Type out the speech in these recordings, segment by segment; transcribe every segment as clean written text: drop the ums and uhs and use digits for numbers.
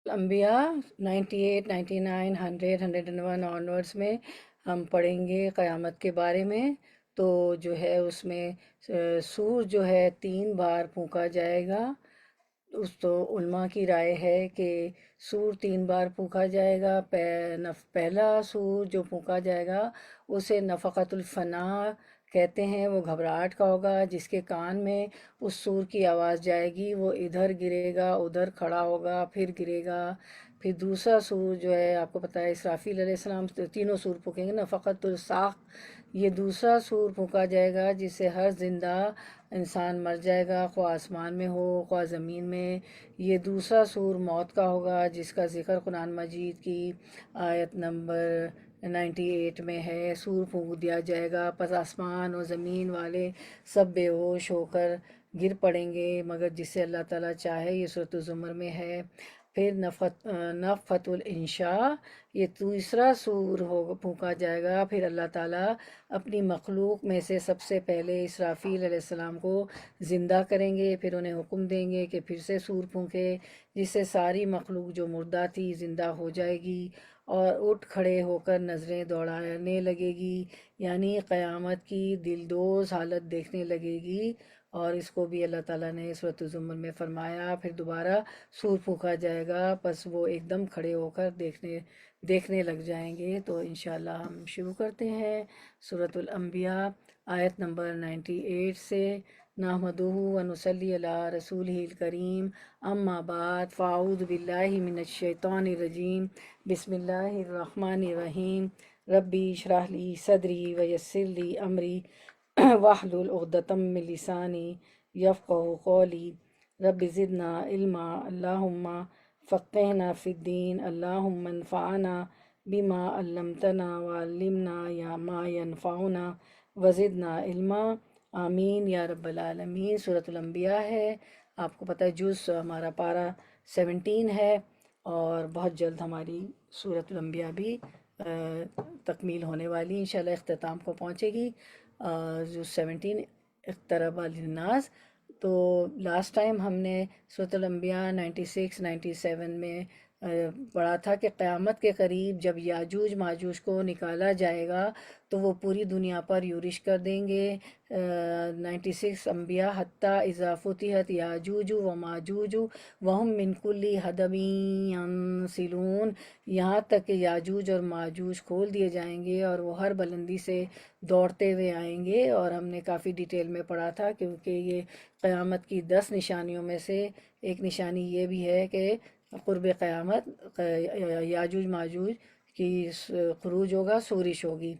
انبیاء 98 99 100 101 آنورڈس میں ہم پڑھیں گے قیامت کے بارے میں۔ تو جو ہے اس میں سور جو ہے 3 بار پھونکا جائے گا۔ اس تو علماء کی رائے ہے کہ سور 3 بار پھونکا جائے گا۔ پہلا سور جو پھونکا جائے گا اسے نفخۃ الفنا کہتے ہیں۔ وہ گھبراہٹ کا ہوگا، جس کے کان میں اس سور کی آواز جائے گی وہ ادھر گرے گا، ادھر کھڑا ہوگا، پھر گرے گا۔ پھر دوسرا سور جو ہے آپ کو پتہ ہے اسرافیل علیہ السلام تینوں سور پھونکیں گے نا، فقط الصاق یہ دوسرا سور پھونکا جائے گا جس سے ہر زندہ انسان مر جائے گا، خواہ آسمان میں ہو خواہ زمین میں۔ یہ دوسرا سور موت کا ہوگا جس کا ذکر قرآن مجید کی آیت نمبر 98 میں ہے۔ سور پھونک دیا جائے گا، پس آسمان اور زمین والے سب بے ہوش ہو کر گر پڑیں گے مگر جس سے اللہ تعالیٰ چاہے، یہ سورۃ الزمر میں ہے۔ پھر نفخۃ الانشاء، یہ تیسرا سور پھونکا جائے گا۔ پھر اللہ تعالیٰ اپنی مخلوق میں سے سب سے پہلے اسرافیل علیہ السلام کو زندہ کریں گے، پھر انہیں حکم دیں گے کہ پھر سے سور پھونکے، جس سے ساری مخلوق جو مردہ تھی زندہ ہو جائے گی اور اٹھ کھڑے ہو کر نظریں دوڑانے لگے گی، یعنی قیامت کی دلدوز حالت دیکھنے لگے گی۔ اور اس کو بھی اللہ تعالیٰ نے سورۃ الزمر میں فرمایا۔ پھر دوبارہ سور پھونکا جائے گا، پس وہ ایک دم کھڑے ہو کر دیکھنے لگ جائیں گے۔ تو انشاءاللہ ہم شروع کرتے ہیں سورۃ الانبیاء آیت نمبر 98 سے۔ نحمدہ و نصلی علی رسولہ الکریم، اما بعد فاعوذ باللہ من الشیطان الرجیم، بسم اللہ الرحمن الرحیم۔ ربی اشرح لی صدری ویسر لی امری واحلل عقدۃ من لسانی یفقہوا قولی۔ رب زدنا علما، اللہم فقہنا فی الدین، اللہم انفعنا بما علمتنا وعلمنا یا ما ینفعنا وزدنا علما، آمین یا رب العالمین۔ سورۃ الانبیاء ہے، آپ کو پتہ ہے جز ہمارا پارہ 17 ہے، اور بہت جلد ہماری سورۃ الانبیاء بھی تکمیل ہونے والی، انشاءاللہ اختتام کو پہنچے گی۔ جو 17 اقترب للناس، تو لاسٹ ٹائم ہم نے سورۃ الانبیاء 96 97 میں پڑھا تھا کہ قیامت کے قریب جب یاجوج ماجوج کو نکالا جائے گا تو وہ پوری دنیا پر یورش کر دیں گے۔ 96 انبیاء حتیٰ اذا فتحت یاجوج و ماجوج وہم من کل حدب ینسلون، یہاں تک کہ یاجوج اور ماجوج کھول دیے جائیں گے اور وہ ہر بلندی سے دوڑتے ہوئے آئیں گے۔ اور ہم نے کافی ڈیٹیل میں پڑھا تھا کیونکہ یہ قیامت کی 10 نشانیوں میں سے ایک نشانی یہ بھی ہے کہ قرب قیامت یاجوج ماجوج کی خروج ہوگا، سورش ہوگی۔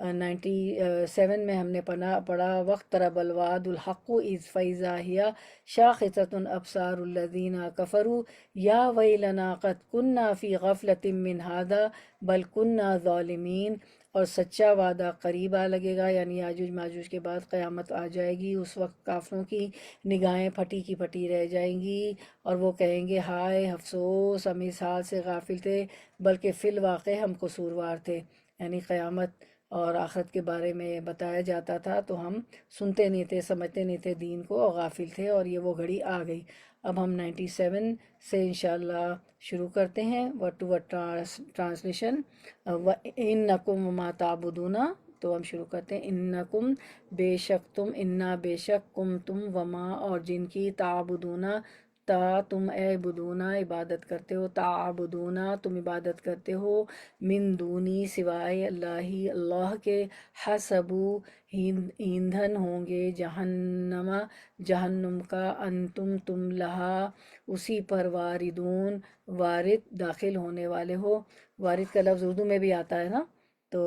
97 میں ہم نے پڑھا وقترب الوعد الحق اذ فاذا هي شاخصة ابصار الذين كفروا یا ویلنا قد كنا في غفلة من هذا بل كنا ظالمین۔ اور سچا وعدہ قریب آ لگے گا، یعنی یاجوج ماجوج کے بعد قیامت آ جائے گی۔ اس وقت کافروں کی نگاہیں پھٹی کی پھٹی رہ جائیں گی اور وہ کہیں گے ہائے افسوس، ہم اس حال سے غافل تھے بلکہ فی الواقع ہم قصوروار تھے، یعنی قیامت اور آخرت کے بارے میں بتایا جاتا تھا تو ہم سنتے نہیں تھے، سمجھتے نہیں تھے دین کو، اور غافل تھے، اور یہ وہ گھڑی آ گئی۔ اب ہم 97 سے انشاءاللہ شروع کرتے ہیں ورڈ ٹو ورڈ ٹرانسلیشن۔ اِنَّکُمْ وَمَا تَعْبُدُونَ، تو ہم شروع کرتے ہیں۔ اِنَّکُمْ بے شک تم، اِنَّا بے شک، کم تم، وما اور جن کی، تعبدون تم اے بدونا عبادت کرتے ہو، تعبدون تم عبادت کرتے ہو، من دونی سوائے اللہ، اللہ کے، حسبو ایندھن ہوں گے، جہنم جہنم کا، انتم تم لہا اسی پر، واردون وارد داخل ہونے والے ہو۔ وارد کا لفظ اردو میں بھی آتا ہے نا، تو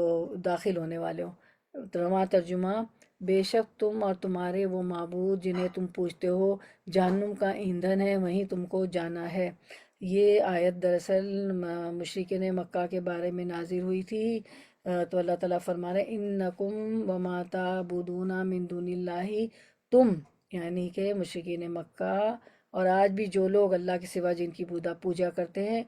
داخل ہونے والے ہو۔ رواں ترجمہ، بے شک تم اور تمہارے وہ معبود جنہیں تم پوجتے ہو جہنم کا ایندھن ہے، وہیں تم کو جانا ہے۔ یہ آیت دراصل مشرکین مکہ کے بارے میں نازل ہوئی تھی۔ تو اللہ تعالیٰ فرما رہے انکم وما تعبدون من دون اللہ، تم یعنی کہ مشرکین مکہ اور آج بھی جو لوگ اللہ کے سوا جن کی پوجا کرتے ہیں،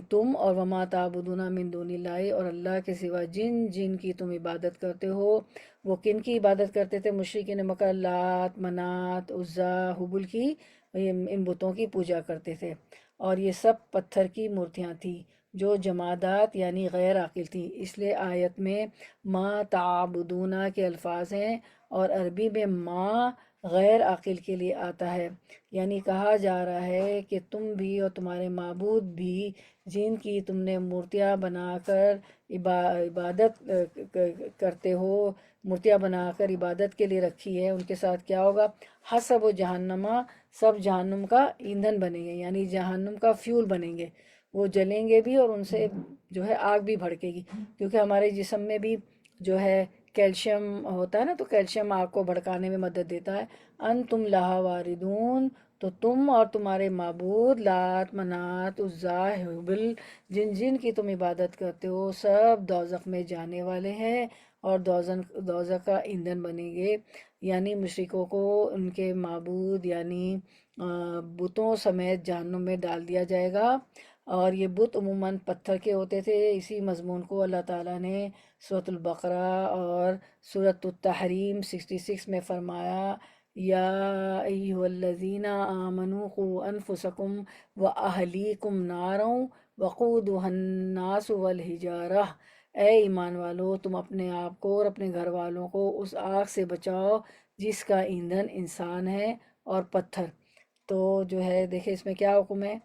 تم اور وما تعبدون من دون اللہ، اور اللہ کے سوا جن جن کی تم عبادت کرتے ہو۔ وہ کن کی عبادت کرتے تھے مشرکین مکہ؟ لات، منات، عزا، حبل کی، ان بتوں کی پوجا کرتے تھے۔ اور یہ سب پتھر کی مورتیاں تھیں جو جمادات یعنی غیر عاقل تھیں۔ اس لیے آیت میں ما تعبدون کے الفاظ ہیں، اور عربی میں ما غیر عاقل کے لیے آتا ہے، یعنی کہا جا رہا ہے کہ تم بھی اور تمہارے معبود بھی جن کی تم نے مورتیاں بنا کر عبادت کرتے ہو، مورتیاں بنا کر عبادت کے لیے رکھی ہے، ان کے ساتھ کیا ہوگا؟ حسب و جہنما، سب جہنم کا ایندھن بنیں گے، یعنی جہنم کا فیول بنیں گے، وہ جلیں گے بھی اور ان سے جو ہے آگ بھی بھڑکے گی، کیونکہ ہمارے جسم میں بھی جو ہے کیلشیم ہوتا ہے نا، تو کیلشیم آگ کو بھڑکانے میں مدد دیتا ہے۔ انتم لہا واردون، تو تم اور تمہارے معبود لات منات عزا حبل، جن جن کی تم عبادت کرتے ہو، سب دوزخ میں جانے والے ہیں اور دوزخ کا ایندھن بنیں گے، یعنی مشرکوں کو ان کے معبود یعنی بتوں سمیت جہنم میں ڈال دیا جائے گا۔ اور یہ بت عموماً پتھر کے ہوتے تھے۔ اسی مضمون کو اللہ تعالیٰ نے سورۃ البقرہ اور سورۃ التحریم 66 میں فرمایا، یا ایھا الذین آمنوا قوا انفسکم واہلیکم نارا وقودھا الناس والحجارہ، اے ایمان والو تم اپنے آپ کو اور اپنے گھر والوں کو اس آگ سے بچاؤ جس کا ایندھن انسان ہے اور پتھر۔ تو جو ہے دیکھیں اس میں کیا حکم ہے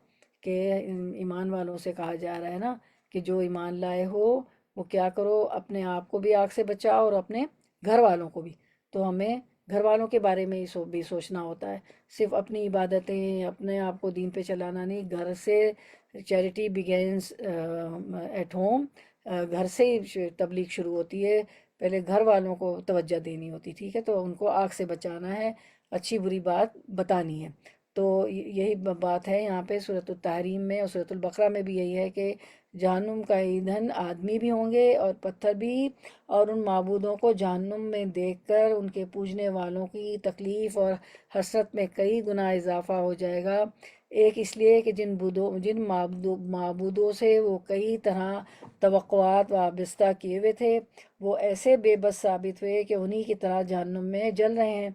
کہ ایمان والوں سے کہا جا رہا ہے نا کہ جو ایمان لائے ہو وہ کیا کرو، اپنے آپ کو بھی آگ سے بچاؤ اور اپنے گھر والوں کو بھی۔ تو ہمیں گھر والوں کے بارے میں بھی سوچنا ہوتا ہے، صرف اپنی عبادتیں اپنے آپ کو دین پہ چلانا نہیں، گھر سے چیریٹی بگینس ایٹ ہوم، گھر سے ہی تبلیغ شروع ہوتی ہے، پہلے گھر والوں کو توجہ دینی ہوتی، ٹھیک ہے، تو ان کو آگ سے بچانا ہے، اچھی بری بات بتانی ہے۔ تو یہی بات ہے یہاں پہ سورۃ التحریم میں، اور سورۃ البقرہ میں بھی یہی ہے کہ جہنم کا ایندھن آدمی بھی ہوں گے اور پتھر بھی، اور ان معبودوں کو جہنم میں دیکھ کر ان کے پوجنے والوں کی تکلیف اور حسرت میں کئی گنا اضافہ ہو جائے گا۔ ایک اس لیے کہ جن معبودوں سے وہ کئی طرح توقعات وابستہ کیے ہوئے تھے، وہ ایسے بے بس ثابت ہوئے کہ انہی کی طرح جہنم میں جل رہے ہیں،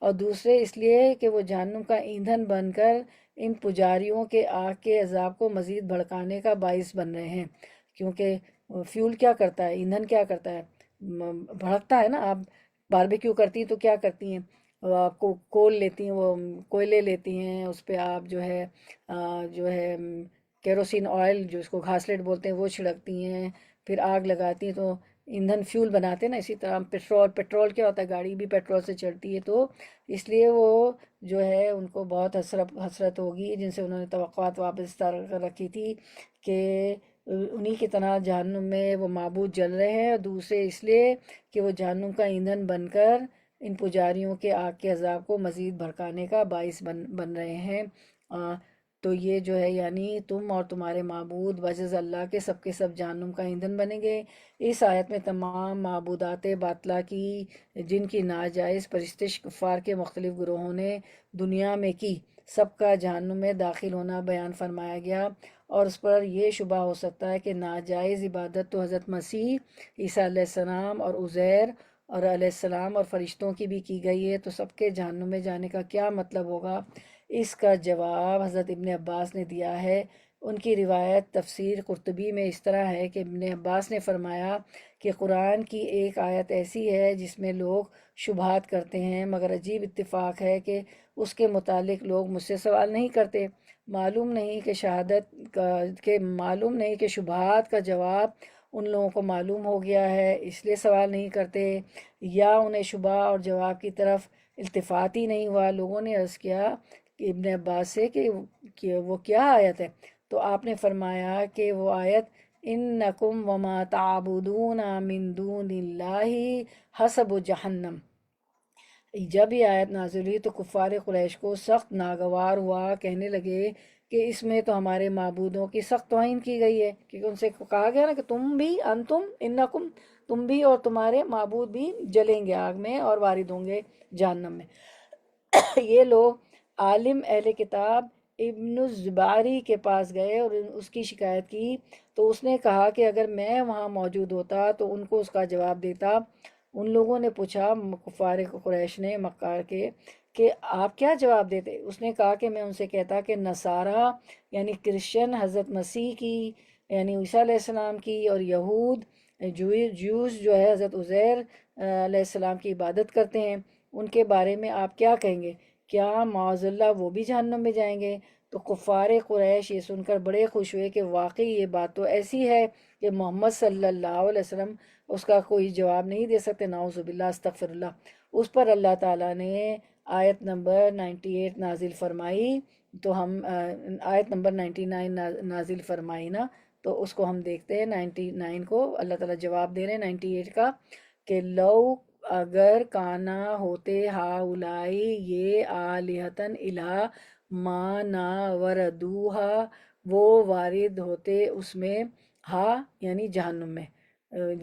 اور دوسرے اس لیے کہ وہ جہنم کا ایندھن بن کر ان پجاریوں کے آگ کے عذاب کو مزید بھڑکانے کا باعث بن رہے ہیں، کیونکہ فیول کیا کرتا ہے، ایندھن کیا کرتا ہے، بھڑکتا ہے نا۔ آپ باربیکیو کرتی ہیں تو کیا کرتی ہیں، آپ کو کول لیتی ہیں، وہ کوئلے لیتی ہیں، اس پہ آپ جو ہے کیروسین آئل، جو اس کو گھاسلیٹ بولتے ہیں، وہ چھڑکتی ہیں، پھر آگ لگاتی ہیں تو ایندھن فیول بناتے ہیں نا۔ اسی طرح پیٹرول کیا ہوتا ہے، گاڑی بھی پیٹرول سے چلتی ہے، تو اس لیے وہ جو ہے ان کو بہت حسرت ہوگی جن سے انہوں نے توقعات وابستہ رکھی تھی کہ انہی کی طرح جہنم میں وہ معبود جل رہے ہیں، اور دوسرے اس لیے کہ وہ جہنم کا ایندھن بن کر ان پجاریوں کے آگ کے عذاب کو مزید بھڑکانے کا باعث بن رہے ہیں۔ تو یہ جو ہے یعنی تم اور تمہارے معبود بجز اللہ کے سب جہنم کا ایندھن بنیں گے۔ اس آیت میں تمام معبودات باطلہ کی، جن کی ناجائز پرستش کفار کے مختلف گروہوں نے دنیا میں کی، سب کا جہنم میں داخل ہونا بیان فرمایا گیا۔ اور اس پر یہ شبہ ہو سکتا ہے کہ ناجائز عبادت تو حضرت مسیح عیسیٰ علیہ السلام اور عزیر اور علیہ السلام اور فرشتوں کی بھی کی گئی ہے، تو سب کے جہنم میں جانے کا کیا مطلب ہوگا؟ اس کا جواب حضرت ابن عباس نے دیا ہے۔ ان کی روایت تفسیر قرطبی میں اس طرح ہے کہ ابن عباس نے فرمایا کہ قرآن کی ایک آیت ایسی ہے جس میں لوگ شبہات کرتے ہیں، مگر عجیب اتفاق ہے کہ اس کے متعلق لوگ مجھ سے سوال نہیں کرتے۔ معلوم نہیں کہ شبہات کا جواب ان لوگوں کو معلوم ہو گیا ہے اس لیے سوال نہیں کرتے، یا انہیں شبہ اور جواب کی طرف التفات ہی نہیں ہوا۔ لوگوں نے عرض کیا کہ ابن عباس سے کہ وہ کیا آیت ہے؟ تو آپ نے فرمایا کہ وہ آیت انکم وما تعبدون من دون اللہ حسب جہنم۔ جب یہ آیت نازل ہوئی تو کفار قریش کو سخت ناگوار ہوا، کہنے لگے کہ اس میں تو ہمارے معبودوں کی سخت توہین کی گئی ہے، کیونکہ ان سے کہا گیا نا کہ تم بھی انکم تم بھی اور تمہارے معبود بھی جلیں گے آگ میں اور وارد ہوں گے جہنم میں۔ یہ لوگ عالم اہل کتاب ابن الزباری کے پاس گئے اور اس کی شکایت کی، تو اس نے کہا کہ اگر میں وہاں موجود ہوتا تو ان کو اس کا جواب دیتا۔ ان لوگوں نے پوچھا، کفار قریش نے، مکار کے، کہ آپ کیا جواب دیتے؟ اس نے کہا کہ میں ان سے کہتا کہ نصارہ یعنی کرسچن حضرت مسیح کی یعنی عیسیٰ علیہ السلام کی، اور یہود جوز جو ہے حضرت عزیر علیہ السلام کی عبادت کرتے ہیں، ان کے بارے میں آپ کیا کہیں گے؟ کیا معاذ اللہ وہ بھی جہنم میں جائیں گے؟ تو کفار قریش یہ سن کر بڑے خوش ہوئے کہ واقعی یہ بات تو ایسی ہے کہ محمد صلی اللہ علیہ وسلم اس کا کوئی جواب نہیں دے سکتے، نعوذ باللہ استغفر اللہ۔ اس پر اللہ تعالیٰ نے آیت نمبر 98 نازل فرمائی، تو ہم آیت نمبر 99 نازل فرمائی نا، تو اس کو ہم دیکھتے ہیں۔ 99 کو اللہ تعالیٰ جواب دے رہے ہیں 98 کا، کہ لو اگر کانا ہوتے ہاؤلائی یہ آلہتن الہ ما نا وردوہا، وہ وارد ہوتے اس میں، ہا یعنی جہنم میں،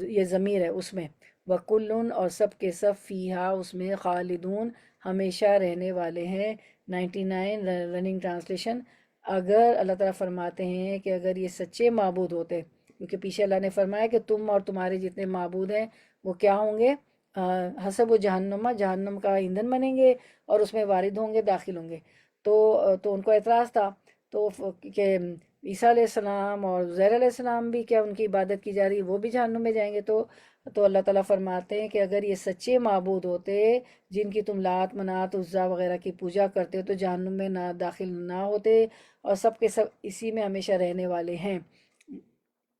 یہ ضمیر ہے اس میں، وکلن اور سب کے سب فیہا اس میں، خالدون ہمیشہ رہنے والے ہیں۔ 99 رننگ ٹرانسلیشن، اگر اللہ تعالیٰ فرماتے ہیں کہ اگر یہ سچے معبود ہوتے، کیونکہ پیچھے اللہ نے فرمایا کہ تم اور تمہارے جتنے معبود ہیں وہ کیا ہوں گے؟ حسب و جہنم، جہنم کا ایندھن بنیں گے اور اس میں وارد ہوں گے، داخل ہوں گے۔ تو ان کو اعتراض تھا تو کہ عیسیٰ علیہ السلام اور عزیر علیہ السلام بھی کیا ان کی عبادت کی جا رہی ہے، وہ بھی جہنم میں جائیں گے؟ تو اللہ تعالیٰ فرماتے ہیں کہ اگر یہ سچے معبود ہوتے جن کی تم لات منات عزا وغیرہ کی پوجا کرتے ہو تو جہنم میں نہ داخل نہ ہوتے، اور سب کے سب اسی میں ہمیشہ رہنے والے ہیں۔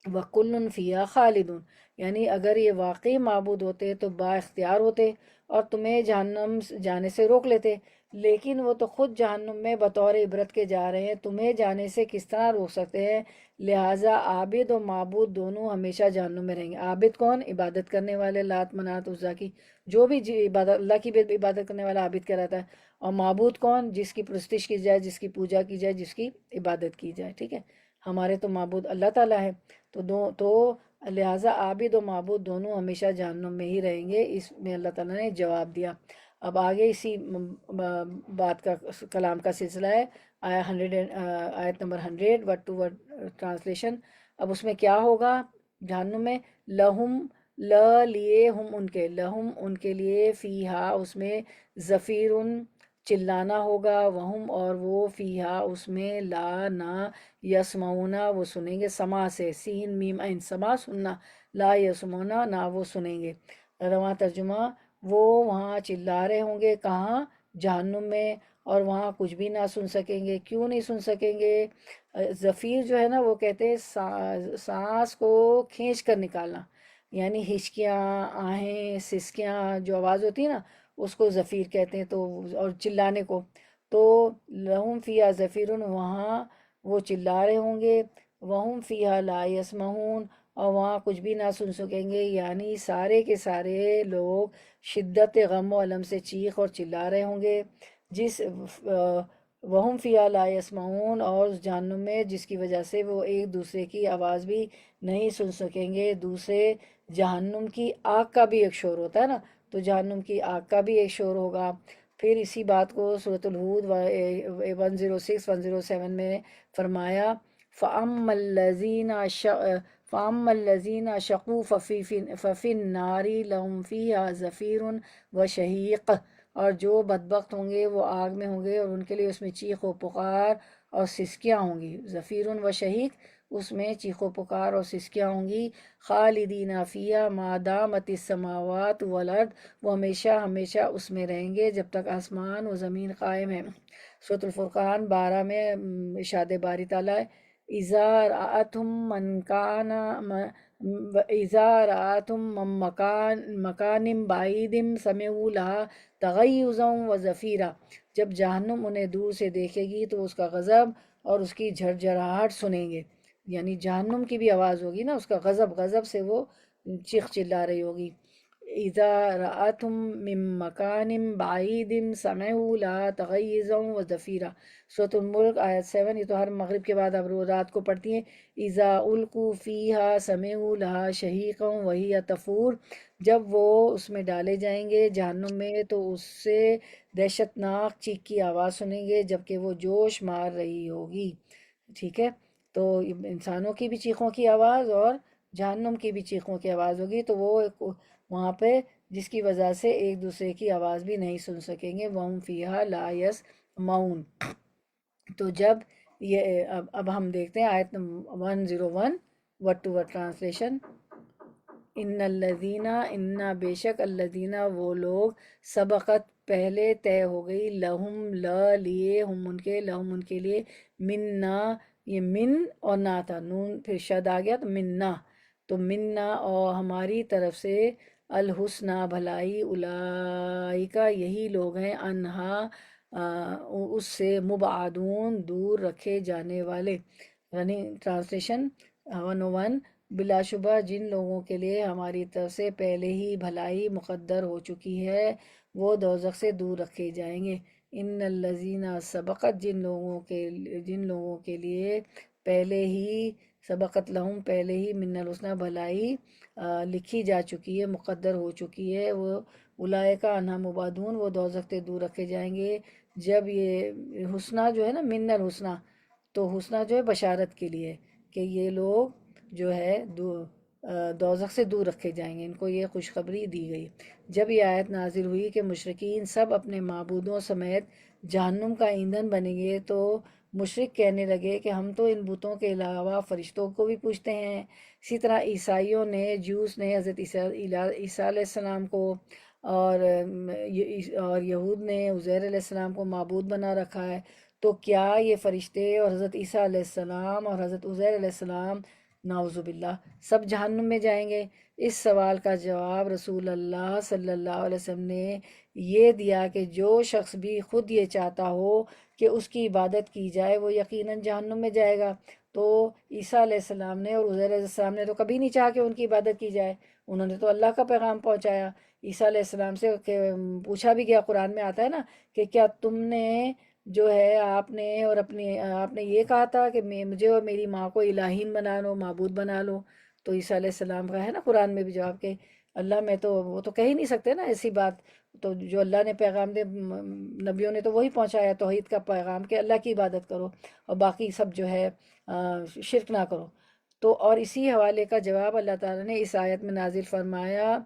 وَكُلٌّ فِيهَا خَالِدٌ، یعنی اگر یہ واقعی معبود ہوتے تو با اختیار ہوتے اور تمہیں جہنم جانے سے روک لیتے، لیکن وہ تو خود جہنم میں بطور عبرت کے جا رہے ہیں، تمہیں جانے سے کس طرح روک سکتے ہیں؟ لہٰذا عابد و معبود دونوں ہمیشہ جہنم میں رہیں گے۔ عابد کون؟ عبادت کرنے والے، لات منات عزا کی، جو بھی عبادت اللہ کی بھی عبادت کرنے والا عابد کہلاتا ہے، اور معبود کون؟ جس کی پرستش کی جائے، جس کی پوجا کی جائے، جس کی عبادت کی جائے، ٹھیک ہے؟ ہمارے تو معبود اللہ تعالیٰ ہے، تو لہٰذا عابد و معبود دونوں ہمیشہ جہنم میں ہی رہیں گے، اس میں اللہ تعالیٰ نے جواب دیا۔ اب آگے اسی بات کا کلام کا سلسلہ ہے، آیت نمبر 100 ورڈ ٹو ورڈ ٹرانسلیشن۔ اب اس میں کیا ہوگا جہنم میں؟ لہم، لیے ہم ان کے، لہم ان کے لیے، فیہا اس میں، زفیرن چلانا ہوگا، وہم اور وہ، فیہا اس میں، لا نہ، یسمعونا وہ سنیں گے، سما سے سین میم عین سما سننا، لا یسمعونا نہ وہ سنیں گے۔ رواں ترجمہ، وہ وہاں چلا رہے ہوں گے، کہاں؟ جہنم میں، اور وہاں کچھ بھی نہ سن سکیں گے۔ کیوں نہیں سن سکیں گے؟ زفیر جو ہے نا وہ کہتے ہیں سانس کو کھینچ کر نکالنا، یعنی ہچکیاں، آہیں، سسکیاں جو آواز ہوتی ہے نا اس کو زفیر کہتے ہیں، تو اور چلانے کو، تو لہم فیہا زفیرن وہاں وہ چلا رہے ہوں گے، وہم فیہا لا یسمعون اور وہاں کچھ بھی نہ سن سکیں گے، یعنی سارے کے سارے لوگ شدت غم و علم سے چیخ اور چلا رہے ہوں گے، جس وہم فیہا لا یسمعون اور اس جہنم میں جس کی وجہ سے وہ ایک دوسرے کی آواز بھی نہیں سن سکیں گے۔ دوسرے جہنم کی آگ کا بھی ایک شور ہوتا ہے نا، تو جہنم کی آگ کا بھی ایک شور ہوگا۔ پھر اسی بات کو سورۃ الہود 106 107 میں فرمایا، فَأَمَّا الَّذِينَ شَقُوا فَفِي النَّارِ لَهُمْ فِيهَا زَفِيرٌ وَشَهِيقٌ، اور جو بدبخت ہوں گے وہ آگ میں ہوں گے اور ان کے لیے اس میں چیخ و پکار اور سسکیاں ہوں گی۔ زفیر و شہیق، اس میں چیخ و پکار اور سسکیاں ہوں گی۔ خالدین فیہا ما دامت السماوات والارض، وہ ہمیشہ ہمیشہ اس میں رہیں گے جب تک آسمان و زمین قائم ہے۔ سورۃ الفرقان 12 میں ارشاد باری تعالیٰ، اذا رأتهم من مکان بعید سمعوا لها تغیظا وزفیرا، جب جہنم انہیں دور سے دیکھے گی تو اس کا غضب اور اس کی جھرجھراہٹ سنیں گے، یعنی جہنم کی بھی آواز ہوگی نا، اس کا غضب سے وہ چیخ چلا رہی ہوگی۔ اذا رأتهم من مکان بعید سمعوا لها تغیظا وزفیرا، سورۃ الملک آیت 7، یہ تو ہر مغرب کے بعد اب روز رات کو پڑھتی ہیں۔ اذا القوا فیہا سمعوا لها شہیقا وہی تفور، جب وہ اس میں ڈالے جائیں گے جہنم میں تو اس سے دہشت ناک چیخ کی آواز سنیں گے جبکہ وہ جوش مار رہی ہوگی، ٹھیک ہے؟ تو انسانوں کی بھی چیخوں کی آواز اور جہنم کی بھی چیخوں کی آواز ہوگی، تو وہ وہاں پہ جس کی وجہ سے ایک دوسرے کی آواز بھی نہیں سن سکیں گے. وَهُمْ فِيهَا لَا يَسْمَعُونَ. تو جب یہ اب ہم دیکھتے ہیں آیت 101 ورڈ ٹو ورڈ ٹرانسلیشن. ان الذین انا بے شک الذین وہ لوگ سبقت پہلے طے ہو گئی لہم لیے ہم ان کے لہم ان کے لیے منا. یہ من اور نا تھا، نون پھر شد آ گیا تو منا. تو منا اور ہماری طرف سے الحسنہ بھلائی اولئک یہی لوگ ہیں انہا اس سے مبعدون دور رکھے جانے والے. رننگ ٹرانسلیشن 101 بلا شبہ جن لوگوں کے لیے ہماری طرف سے پہلے ہی بھلائی مقدر ہو چکی ہے وہ دوزخ سے دور رکھے جائیں گے. ان الذین سبقت جن لوگوں کے لیے پہلے ہی سبقت لہم پہلے ہی من الحسنہ بھلائی لکھی جا چکی ہے، مقدر ہو چکی ہے، وہ اولئک عنہا مبعدون وہ دوزخ سے دور رکھے جائیں گے. جب یہ حسنہ جو ہے نا، من الحسنہ، تو حسنہ جو ہے بشارت کے لیے کہ یہ لوگ جو ہے دوزخ سے دور رکھے جائیں گے، ان کو یہ خوشخبری دی گئی. جب یہ آیت نازل ہوئی کہ مشرکین سب اپنے معبودوں سمیت جہنم کا ایندھن بنیں گے تو مشرک کہنے لگے کہ ہم تو ان بتوں کے علاوہ فرشتوں کو بھی پوجتے ہیں. اسی طرح عیسائیوں نے، جوس نے حضرت عیسیٰ علیہ السلام کو، اور یہود نے عزیر علیہ السلام کو معبود بنا رکھا ہے. تو کیا یہ فرشتے اور حضرت عیسیٰ علیہ السلام اور حضرت عزیر علیہ السلام نعوذ باللہ سب جہنم میں جائیں گے؟ اس سوال کا جواب رسول اللہ صلی اللہ علیہ وسلم نے یہ دیا کہ جو شخص بھی خود یہ چاہتا ہو کہ اس کی عبادت کی جائے وہ یقیناً جہنم میں جائے گا. تو عیسیٰ علیہ السلام نے اور عزیر علیہ السلام نے تو کبھی نہیں چاہا کہ ان کی عبادت کی جائے، انہوں نے تو اللہ کا پیغام پہنچایا. عیسیٰ علیہ السلام سے پوچھا بھی گیا، قرآن میں آتا ہے نا کہ کیا تم نے جو ہے آپ نے یہ کہا تھا کہ مجھے اور میری ماں کو الہین بنا لو، معبود بنا لو. تو عیسیٰ علیہ السلام کا ہے نا قرآن میں بھی جواب کہ اللہ میں تو وہ تو کہہ ہی نہیں سکتے نا ایسی بات. تو جو اللہ نے پیغام دے، نبیوں نے تو وہی پہنچایا توحید کا پیغام کہ اللہ کی عبادت کرو اور باقی سب جو ہے شرک نہ کرو. تو اور اسی حوالے کا جواب اللہ تعالیٰ نے اس آیت میں نازل فرمایا،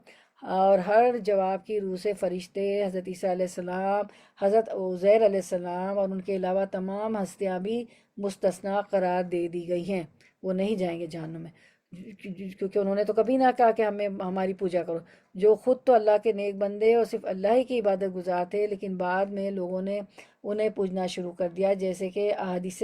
اور ہر جواب کی روح سے فرشتے، حضرت عیسیٰ علیہ السلام، حضرت عزیر علیہ السلام اور ان کے علاوہ تمام ہستیاں بھی مستثنا قرار دے دی گئی ہیں، وہ نہیں جائیں گے جہنم میں، کیونکہ انہوں نے تو کبھی نہ کہا کہ ہماری پوجا کرو. جو خود تو اللہ کے نیک بندے اور صرف اللہ ہی کی عبادت گزار تھے، لیکن بعد میں لوگوں نے انہیں پوجنا شروع کر دیا. جیسے کہ احادیث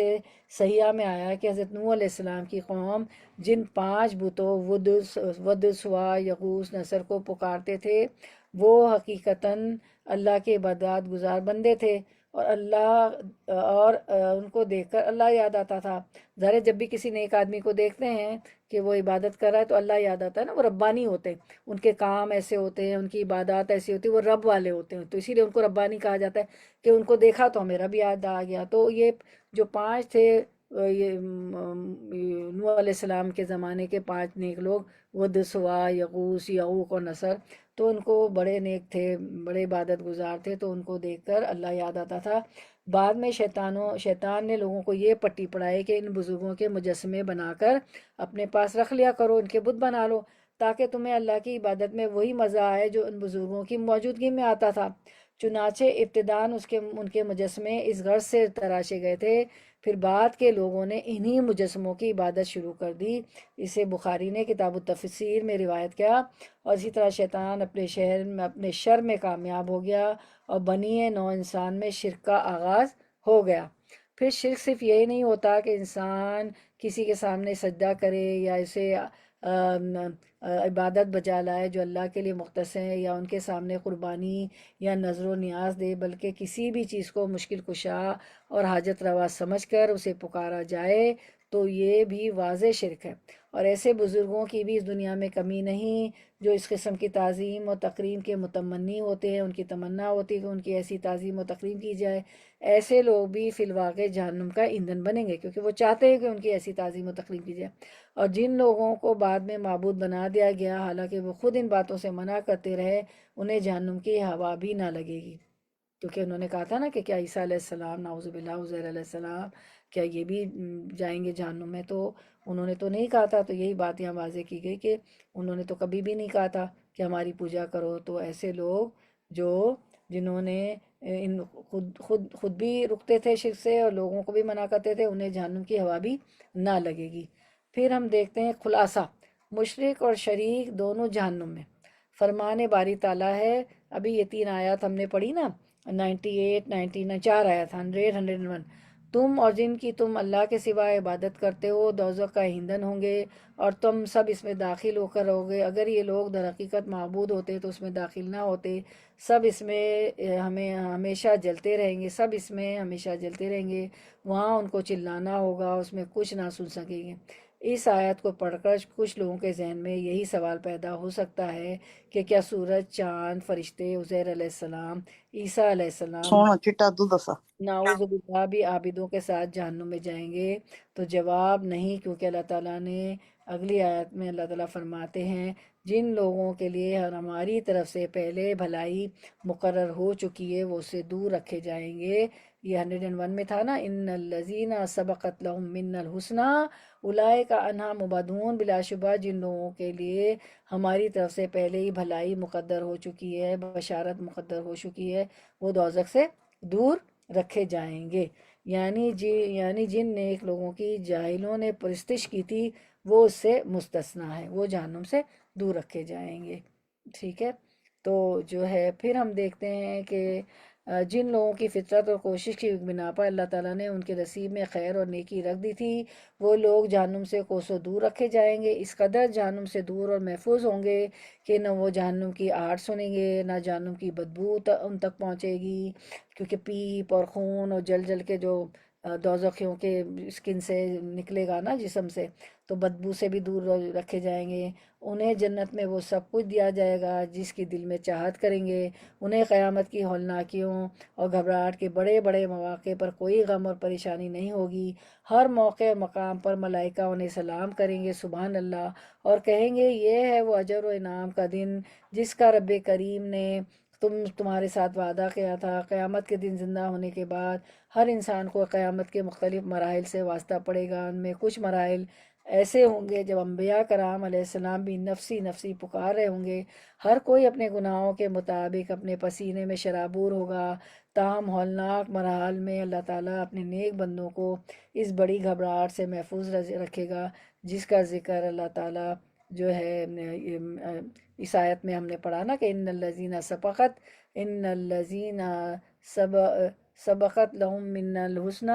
صحیحہ میں آیا کہ حضرت نوح علیہ السلام کی قوم جن 5 بتوں ود، سوا، یغوث، نصر کو پکارتے تھے وہ حقیقتاً اللہ کے عبادات گزار بندے تھے، اور ان کو دیکھ کر اللہ یاد آتا تھا. ظاہر جب بھی کسی نیک آدمی کو دیکھتے ہیں کہ وہ عبادت کر رہا ہے تو اللہ یاد آتا ہے نا، وہ ربانی ہوتے ہیں، ان کے کام ایسے ہوتے ہیں، ان کی عبادات ایسی ہوتی ہیں، وہ رب والے ہوتے ہیں، تو اسی لیے ان کو ربانی کہا جاتا ہے کہ ان کو دیکھا تو ہمیں رب یاد آ گیا. تو یہ جو 5 تھے، یہ نوح علیہ السلام کے زمانے کے 5 نیک لوگ، ود، سوا، یغوث، یعوق اور نصر، تو ان کو بڑے نیک تھے، بڑے عبادت گزار تھے، تو ان کو دیکھ کر اللہ یاد آتا تھا. بعد میں شیطان نے لوگوں کو یہ پٹی پڑھائی کہ ان بزرگوں کے مجسمے بنا کر اپنے پاس رکھ لیا کرو، ان کے بت بنا لو تاکہ تمہیں اللہ کی عبادت میں وہی مزہ آئے جو ان بزرگوں کی موجودگی میں آتا تھا. چنانچہ ابتداً ان کے مجسمے اس غرض سے تراشے گئے تھے، پھر بعد کے لوگوں نے انہی مجسموں کی عبادت شروع کر دی. اسے بخاری نے کتاب التفسیر میں روایت کیا. اور اسی طرح شیطان اپنے شر میں کامیاب ہو گیا اور بنی نوع انسان میں شرک کا آغاز ہو گیا. پھر شرک صرف یہی نہیں ہوتا کہ انسان کسی کے سامنے سجدہ کرے یا اسے عبادت بجا لائے جو اللہ کے لیے مختص ہے، یا ان کے سامنے قربانی یا نظر و نیاز دے، بلکہ کسی بھی چیز کو مشکل کشا اور حاجت روا سمجھ کر اسے پکارا جائے تو یہ بھی واضح شرک ہے. اور ایسے بزرگوں کی بھی اس دنیا میں کمی نہیں جو اس قسم کی تعظیم و تکریم کے متمنی ہوتے ہیں، ان کی تمنا ہوتی ہے کہ ان کی ایسی تعظیم و تکریم کی جائے. ایسے لوگ بھی فی الواقع جہنم کا ایندھن بنیں گے، کیونکہ وہ چاہتے ہیں کہ ان کی ایسی تعظیم و تکریم کی جائے. اور جن لوگوں کو بعد میں معبود بنا دیا گیا حالانکہ وہ خود ان باتوں سے منع کرتے رہے، انہیں جہنم کی ہوا بھی نہ لگے گی. کیونکہ انہوں نے کہا تھا نا کہ کیا عیسیٰ علیہ السلام، نعوذ باللہ، عزیر علیہ السلام، کیا یہ بھی جائیں گے جہنم میں؟ تو انہوں نے تو نہیں کہا تھا، تو یہی بات یہاں واضح کی گئی کہ انہوں نے تو کبھی بھی نہیں کہا تھا کہ ہماری پوجا کرو۔ تو ایسے لوگ جو جنہوں نے ان خود بھی رکتے تھے شرک سے اور لوگوں کو بھی منع کرتے تھے، انہیں جہنم کی ہوا بھی نہ لگے گی۔ پھر ہم دیکھتے ہیں خلاصہ، مشرک اور شریک دونوں جہنم میں۔ فرمان باری تعالیٰ ہے، ابھی یہ 3 آیات ہم نے پڑھی نا، 98 99، 4 آیات، 100 101۔ تم اور جن کی تم اللہ کے سوا عبادت کرتے ہو دوزخ کا ایندھن ہوں گے، اور تم سب اس میں داخل ہو کر رہو گے۔ اگر یہ لوگ در حقیقت معبود ہوتے تو اس میں داخل نہ ہوتے، سب اس میں ہمیں ہمیشہ جلتے رہیں گے، سب اس میں ہمیشہ جلتے رہیں گے، وہاں ان کو چلانا ہوگا، اس میں کچھ نہ سن سکیں گے۔ اس آیت کو پڑھ کر کچھ لوگوں کے ذہن میں یہی سوال پیدا ہو سکتا ہے کہ کیا سورج، چاند، فرشتے، عزیر علیہ السلام، عیسیٰ علیہ السلام، سونا چٹا دودھ نعوذ باللہ بھی عابدوں کے ساتھ جہنم میں جائیں گے؟ تو جواب نہیں، کیونکہ اللہ تعالیٰ نے اگلی آیت میں اللہ تعالیٰ فرماتے ہیں جن لوگوں کے لیے ہماری طرف سے پہلے بھلائی مقرر ہو چکی ہے وہ اس سے دور رکھے جائیں گے۔ یہ 101 میں تھا نا، ان الذین سبقت لهم من الحسنی اولئک عنہا مبعدون، بلا شبہ جن لوگوں کے لیے ہماری طرف سے پہلے ہی بھلائی مقدر ہو چکی ہے، بشارت مقدر ہو چکی ہے، وہ دوزخ سے دور رکھے جائیں گے۔ یعنی جن نیک لوگوں کی جاہلوں نے پرستش کی تھی وہ اس سے مستثنا ہے، وہ جہنم سے دور رکھے جائیں گے۔ ٹھیک ہے، تو جو ہے پھر ہم دیکھتے ہیں کہ جن لوگوں کی فطرت اور کوشش کی بنا پر اللہ تعالیٰ نے ان کے نصیب میں خیر اور نیکی رکھ دی تھی، وہ لوگ جہنم سے کوسوں دور رکھے جائیں گے، اس قدر جہنم سے دور اور محفوظ ہوں گے کہ نہ وہ جہنم کی آہٹ سنیں گے، نہ جہنم کی بدبو ان تک پہنچے گی، کیونکہ پیپ اور خون اور جل جل کے جو دوزخیوں کے اسکن سے نکلے گا نا، جسم سے، تو بدبو سے بھی دور رکھے جائیں گے۔ انہیں جنت میں وہ سب کچھ دیا جائے گا جس کی دل میں چاہت کریں گے۔ انہیں قیامت کی ہولناکیوں اور گھبراہٹ کے بڑے بڑے مواقع پر کوئی غم اور پریشانی نہیں ہوگی۔ ہر موقع اور مقام پر ملائکہ انہیں سلام کریں گے، سبحان اللہ، اور کہیں گے یہ ہے وہ اجر و انعام کا دن جس کا رب کریم نے تمہارے ساتھ وعدہ کیا تھا۔ قیامت کے دن زندہ ہونے کے بعد ہر انسان کو قیامت کے مختلف مراحل سے واسطہ پڑے گا۔ ان میں کچھ مراحل ایسے ہوں گے جب انبیاء کرام علیہ السلام بھی نفسی نفسی پکار رہے ہوں گے، ہر کوئی اپنے گناہوں کے مطابق اپنے پسینے میں شرابور ہوگا۔ تاہم ہولناک مراحل میں اللہ تعالیٰ اپنے نیک بندوں کو اس بڑی گھبراہٹ سے محفوظ رکھے گا جس کا ذکر اللہ تعالیٰ جو ہے اس آیت میں ہم نے پڑھا نا کہ ان الذین سبقت لهم من الحسنی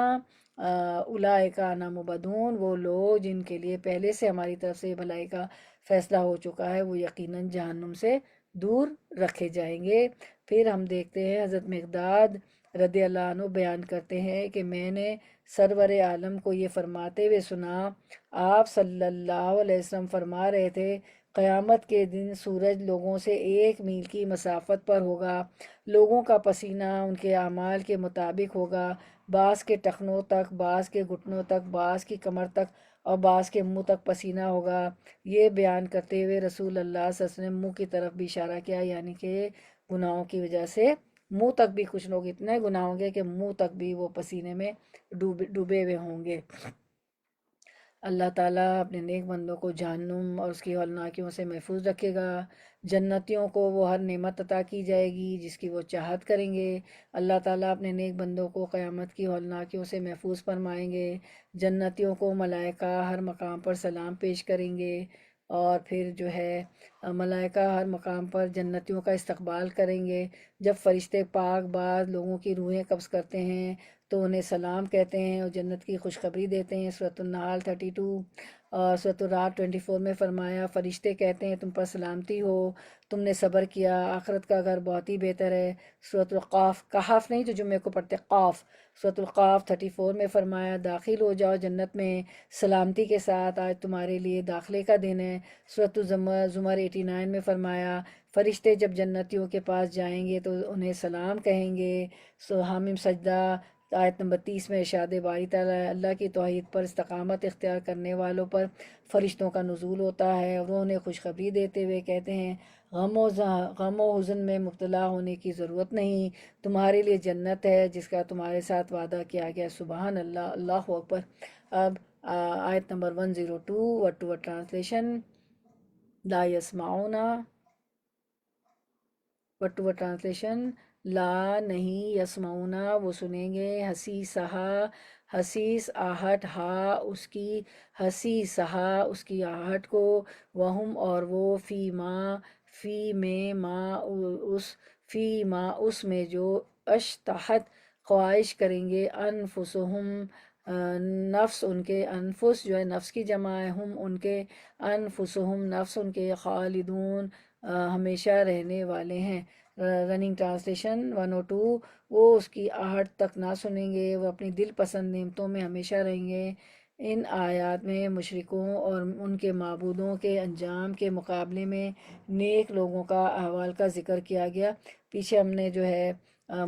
اولئک عنہا مبعدون، وہ لوگ جن کے لیے پہلے سے ہماری طرف سے بھلائی کا فیصلہ ہو چکا ہے وہ یقیناً جہنم سے دور رکھے جائیں گے۔ پھر ہم دیکھتے ہیں حضرت مقداد رضی اللہ عنہ بیان کرتے ہیں کہ میں نے سرور عالم کو یہ فرماتے ہوئے سنا، آپ صلی اللہ علیہ وسلم فرما رہے تھے قیامت کے دن سورج لوگوں سے 1 میل کی مسافت پر ہوگا، لوگوں کا پسینہ ان کے اعمال کے مطابق ہوگا، بعض کے ٹخنوں تک، بعض کے گھٹنوں تک، بعض کی کمر تک اور بعض کے منہ تک پسینہ ہوگا۔ یہ بیان کرتے ہوئے رسول اللہ صلی اللہ علیہ وسلم منہ کی طرف بھی اشارہ کیا، یعنی کہ گناہوں کی وجہ سے منہ تک بھی کچھ لوگ اتنے گناہ ہوں گے کہ منہ تک بھی وہ پسینے میں ڈوبے ہوئے ہوں گے۔ اللہ تعالیٰ اپنے نیک بندوں کو جہنم اور اس کی ہولناکیوں سے محفوظ رکھے گا۔ جنتیوں کو وہ ہر نعمت عطا کی جائے گی جس کی وہ چاہت کریں گے۔ اللہ تعالیٰ اپنے نیک بندوں کو قیامت کی ہولناکیوں سے محفوظ فرمائیں گے۔ جنتیوں کو ملائکہ ہر مقام پر سلام پیش کریں گے، اور پھر جو ہے ملائکہ ہر مقام پر جنتیوں کا استقبال کریں گے۔ جب فرشتے پاک باز لوگوں کی روحیں قبض کرتے ہیں تو انہیں سلام کہتے ہیں اور جنت کی خوشخبری دیتے ہیں۔ سورۃ النحل 32 اور سورۃ الرعد 24 میں فرمایا، فرشتے کہتے ہیں تم پر سلامتی ہو، تم نے صبر کیا، آخرت کا گھر بہت ہی بہتر ہے۔ سورۃ القاف، کہف نہیں جو جمعے کو پڑھتے، قاف، سورۃ القاف 34 میں فرمایا داخل ہو جاؤ جنت میں سلامتی کے ساتھ، آج تمہارے لیے داخلے کا دن ہے۔ سورۃ زمر 89 میں فرمایا فرشتے جب جنتیوں کے پاس جائیں گے تو انہیں سلام کہیں گے۔ حامیم سجدہ آیت نمبر 30 میں ارشاد باری تعالیٰ، اللہ کی توحید پر استقامت اختیار کرنے والوں پر فرشتوں کا نزول ہوتا ہے اور وہ انہیں خوشخبری دیتے ہوئے کہتے ہیں غم و حزن میں مبتلا ہونے کی ضرورت نہیں، تمہارے لیے جنت ہے جس کا تمہارے ساتھ وعدہ کیا گیا۔ سبحان اللہ، اللہ اکبر۔ اب آیت number 102 word to word translation. لا یسمعونا، ورڈ ٹو ورڈ ٹرانسلیشن، لا نہیں، یسمعونا وہ سنیں گے، حسیسہا حسیس آہٹ، ہا اس کی، حسیسہا اس کی آہٹ کو، وہم اور وہ، فی میں ما اس، فی ما اس میں جو، اشتہت خواہش کریں گے، انفسہم نفس ان کے، انفس جو ہے نفس کی جمع ہے، ہم ان کے، انفسہم نفس ان کے، خالدون ہمیشہ رہنے والے ہیں. رننگ ٹرانسلیشن 102، وہ اس کی آہٹ تک نہ سنیں گے، وہ اپنی دل پسند نعمتوں میں ہمیشہ رہیں گے. ان آیات میں مشرکوں اور ان کے معبودوں کے انجام کے مقابلے میں نیک لوگوں کا احوال کا ذکر کیا گیا. پیچھے ہم نے جو ہے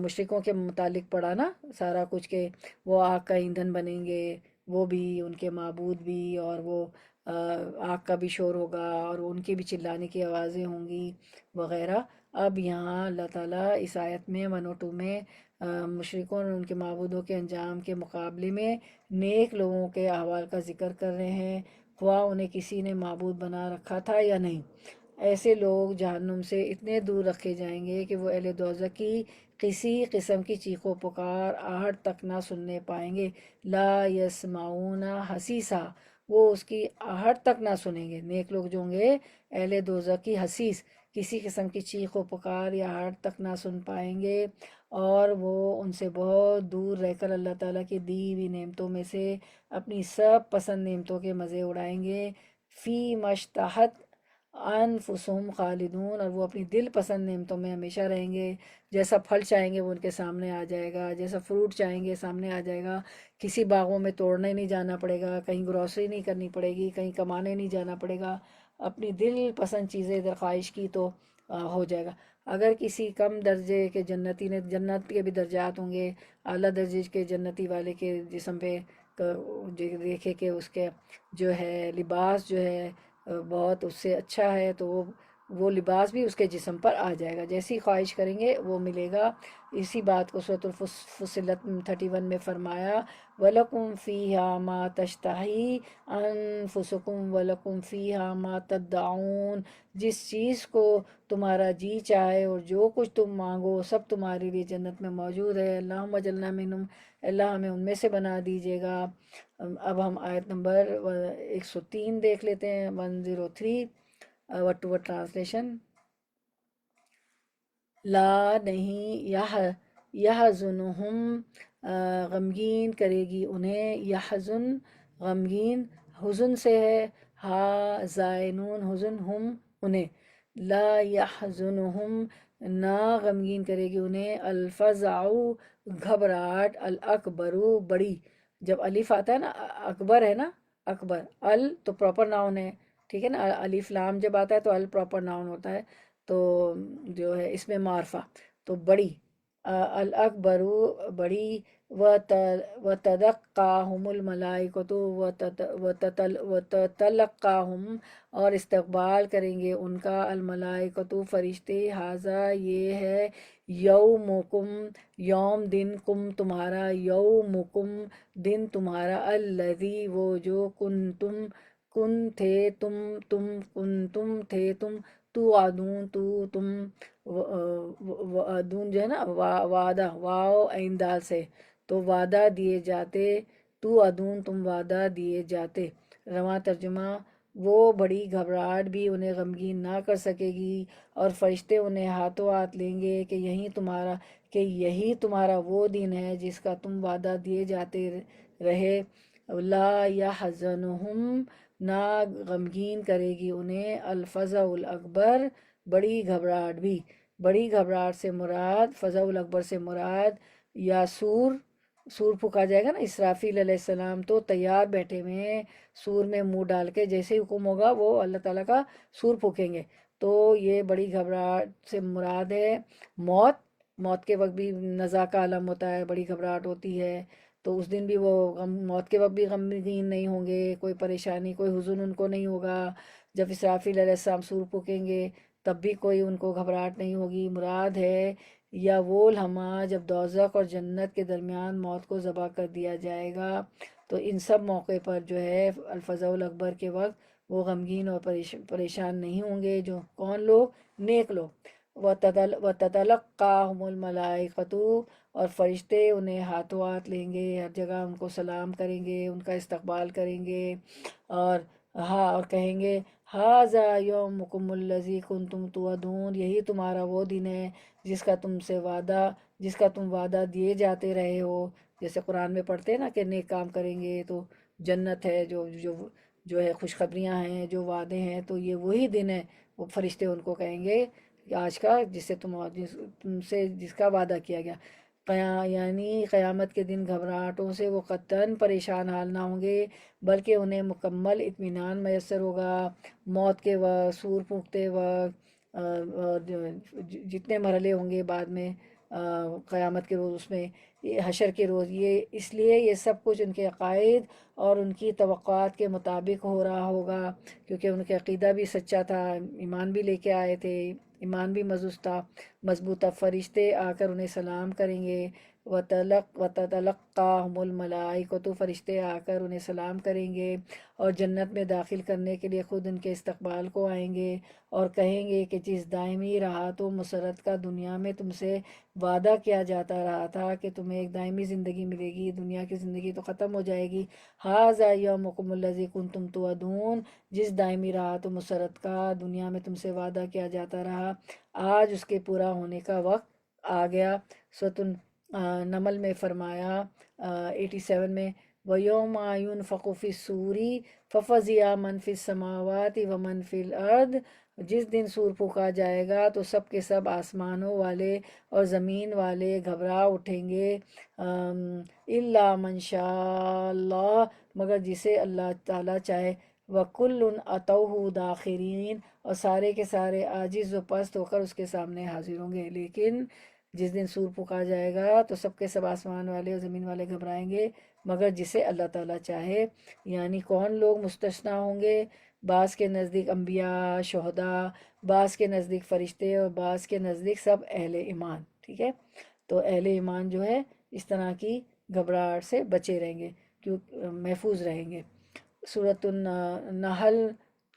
مشرکوں کے متعلق پڑھا نا سارا کچھ، کہ وہ آگ کا ایندھن بنیں گے، وہ بھی ان کے معبود بھی، اور وہ آگ کا بھی شور ہوگا، اور ان کی بھی چلانے کی آوازیں ہوں گی وغیرہ. اب یہاں اللہ تعالیٰ اس آیت میں 102 میں مشرکوں اور ان کے معبودوں کے انجام کے مقابلے میں نیک لوگوں کے احوال کا ذکر کر رہے ہیں، خواہ انہیں کسی نے معبود بنا رکھا تھا یا نہیں. ایسے لوگ جہنم سے اتنے دور رکھے جائیں گے کہ وہ اہل دوزخ کی کسی قسم کی چیخ و پکار، آہٹ تک نہ سننے پائیں گے. لا یسمعون حسیسا، وہ اس کی آہٹ تک نہ سنیں گے. نیک لوگ جو ہوں گے اہل دوزخ کی، حسیس کسی قسم کی چیخ و پکار یا آہٹ تک نہ سن پائیں گے، اور وہ ان سے بہت دور رہ کر اللہ تعالیٰ کی دی ہوئی نعمتوں میں سے اپنی سب پسند نعمتوں کے مزے اڑائیں گے. فی مشتہت انفسہم خالدون، اور وہ اپنی دل پسند نعمتوں میں ہمیشہ رہیں گے. جیسا پھل چاہیں گے وہ ان کے سامنے آ جائے گا، جیسا فروٹ چاہیں گے سامنے آ جائے گا. کسی باغوں میں توڑنے نہیں جانا پڑے گا، کہیں گروسری نہیں کرنی پڑے گی، کہیں کمانے نہیں جانا پڑے گا. اپنی دل پسند چیزیں در خواہش کی تو ہو جائے گا. اگر کسی کم درجے کے جنتی نے، جنت کے بھی درجات ہوں گے، اعلیٰ درجے کے جنتی والے کے جسم پہ دیکھے کہ اس کے جو ہے لباس جو ہے بہت اس سے اچھا ہے، تو وہ لباس بھی اس کے جسم پر آ جائے گا، جیسی خواہش کریں گے وہ ملے گا. اسی بات کو سورۃ الفصلت 31 میں فرمایا، وَلَكُمْ فِيهَا مَا تَشْتَهِي أَنفُسُكُمْ وَلَكُمْ فِيهَا مَا تَدَّعُونَ. جس چیز کو تمہارا جی چاہے اور جو کچھ تم مانگو سب تمہارے لیے جنت میں موجود ہے. اللہم اجعلنا منہم، اللہ ہمیں ان میں سے بنا دیجیے گا. اب ہم آیت نمبر 103 دیکھ لیتے ہیں، 103 ورڈ ٹو ورڈ ٹرانسلیشن. لا نہیں، یحزنہم غمگین کرے گی انہیں، یحزن غمگین، حزن سے ہے، ہا زائنون حزن، ہم انہیں، لا یحزنہم نہ غمگین کرے گی انہیں، الفزع گھبراہٹ، الاکبر بڑی. جب الف آتا ہے نا، اکبر ہے نا، اکبر، ال تو پراپر ناؤن ہے، ٹھیک ہے نا، الف لام جب آتا ہے تو ال پراپر ناؤن ہوتا ہے، تو جو ہے اس میں معرفہ، تو بڑی، الاکبر بڑی، وتلقاہم الملائکۃ، وتتلقاہم اور استقبال کریں گے ان کا، الملائکۃ فرشتے، ھذا یہ ہے، یومکم یوم دن، کم تمہارا، یومکم دن تمہارا، الذی وہ جو، کن تھے تم تھے تم، توعدون تم وعدون جو ہے نا، وعدہ، واو عین دال سے، تو وعدہ دیے جاتے، توعدون تم وعدہ دیے جاتے. رواں ترجمہ، وہ بڑی گھبراہٹ بھی انہیں غمگین نہ کر سکے گی، اور فرشتے انہیں ہاتھوں ہاتھ لیں گے کہ یہی تمہارا وہ دن ہے جس کا تم وعدہ دیے جاتے رہے. لا یحزنہم نہ غمگین کرے گی انہیں، الفزع الاکبر بڑی گھبراہٹ بھی. بڑی گھبراہٹ سے مراد، فزع الاکبر سے مراد یا سور پھونکا جائے گا نا، اسرافیل علیہ السلام تو تیار بیٹھے ہوئے ہیں سور میں منہ ڈال کے، جیسے ہی حکم ہوگا وہ اللہ تعالیٰ کا سور پھونکیں گے. تو یہ بڑی گھبراہٹ سے مراد ہے موت کے وقت بھی نزا کا عالم ہوتا ہے، بڑی گھبراہٹ ہوتی ہے، تو اس دن بھی وہ موت کے وقت بھی غمگین نہیں ہوں گے، کوئی پریشانی، کوئی حزن ان کو نہیں ہوگا. جب اسرافیل علیہ السلام سور پھونکیں گے تب بھی کوئی ان کو گھبراہٹ نہیں ہوگی. مراد ہے یا وہ لمحہ جب دوزخ اور جنت کے درمیان موت کو ذبح کر دیا جائے گا، تو ان سب موقع پر جو ہے الفضاء الاکبر کے وقت وہ غمگین اور پریشان نہیں ہوں گے. جو کون لوگ؟ نیک لوگ. وَتَتَلَقَّاهُمُ الْمَلَائِكَةُ اور فرشتے انہیں ہاتھوں ہاتھ لیں گے، ہر جگہ ان کو سلام کریں گے، ان کا استقبال کریں گے، اور ہاں اور کہیں گے ھذا یومکم الذی کنتم توعدون، یہی تمہارا وہ دن ہے جس کا تم وعدہ دیے جاتے رہے ہو. جیسے قرآن میں پڑھتے ہیں نا کہ نیک کام کریں گے تو جنت ہے، جو ہے خوشخبریاں ہیں، جو وعدے ہیں، تو یہ وہی دن ہے. وہ فرشتے ان کو کہیں گے کہ آج کا تم سے جس کا وعدہ کیا گیا. یعنی قیامت کے دن گھبراہٹوں سے وہ قطعاً پریشان حال نہ ہوں گے، بلکہ انہیں مکمل اطمینان میسر ہوگا. موت کے وقت، سور پھونکتے وقت، اور جتنے مرحلے ہوں گے بعد میں قیامت کے روز، اس میں یہ حشر کے روز، یہ اس لیے یہ سب کچھ ان کے عقائد اور ان کی توقعات کے مطابق ہو رہا ہوگا، کیونکہ ان کا عقیدہ بھی سچا تھا، ایمان بھی لے کے آئے تھے، ایمان بھی مضبوط تھا. فرشتے آ کر انہیں سلام کریں گے. وَتَتَلَقَّاهُمُ الْمَلَائِكَةُ فرشتے آ کر انہیں سلام کریں گے اور جنت میں داخل کرنے کے لیے خود ان کے استقبال کو آئیں گے اور کہیں گے کہ جس دائمی راحت و مسرت کا دنیا میں تم سے وعدہ کیا جاتا رہا تھا کہ تمہیں ایک دائمی زندگی ملے گی، دنیا کی زندگی تو ختم ہو جائے گی. ھذا یومکم الذی کنتم توعدون، جس دائمی راحت و مسرت کا دنیا میں تم سے وعدہ کیا جاتا رہا، آج اس کے پورا ہونے کا وقت آ گیا. سورۃ نمل میں فرمایا 87 میں وَيَوْمَ يُنفَخُ فِي الصُّورِ فَفَزِعَ مَنْ فِي السَّمَاوَاتِ وَمَنْ فِي الْأَرْضِ، جس دن سور پھونکا جائے گا تو سب کے سب آسمانوں والے اور زمین والے گھبرا اٹھیں گے، اِلَّا مَنْ شَاءَ اللَّهُ، مگر جسے اللہ تعالیٰ چاہے. وَكُلٌّ أَتَوْهُ دَاخِرِينَ، اور سارے کے سارے عاجز و پست ہو کر اس کے سامنے حاضر ہوں گے. لیکن جس دن سور پھونکا جائے گا تو سب کے سب آسمان والے اور زمین والے گھبرائیں گے، مگر جسے اللہ تعالیٰ چاہے. یعنی کون لوگ مستثنیٰ ہوں گے؟ بعض کے نزدیک انبیاء، شہداء، بعض کے نزدیک فرشتے، اور بعض کے نزدیک سب اہل ایمان. ٹھیک ہے، تو اہل ایمان جو ہے اس طرح کی گھبراہٹ سے بچے رہیں گے، محفوظ رہیں گے. سورۃ النحل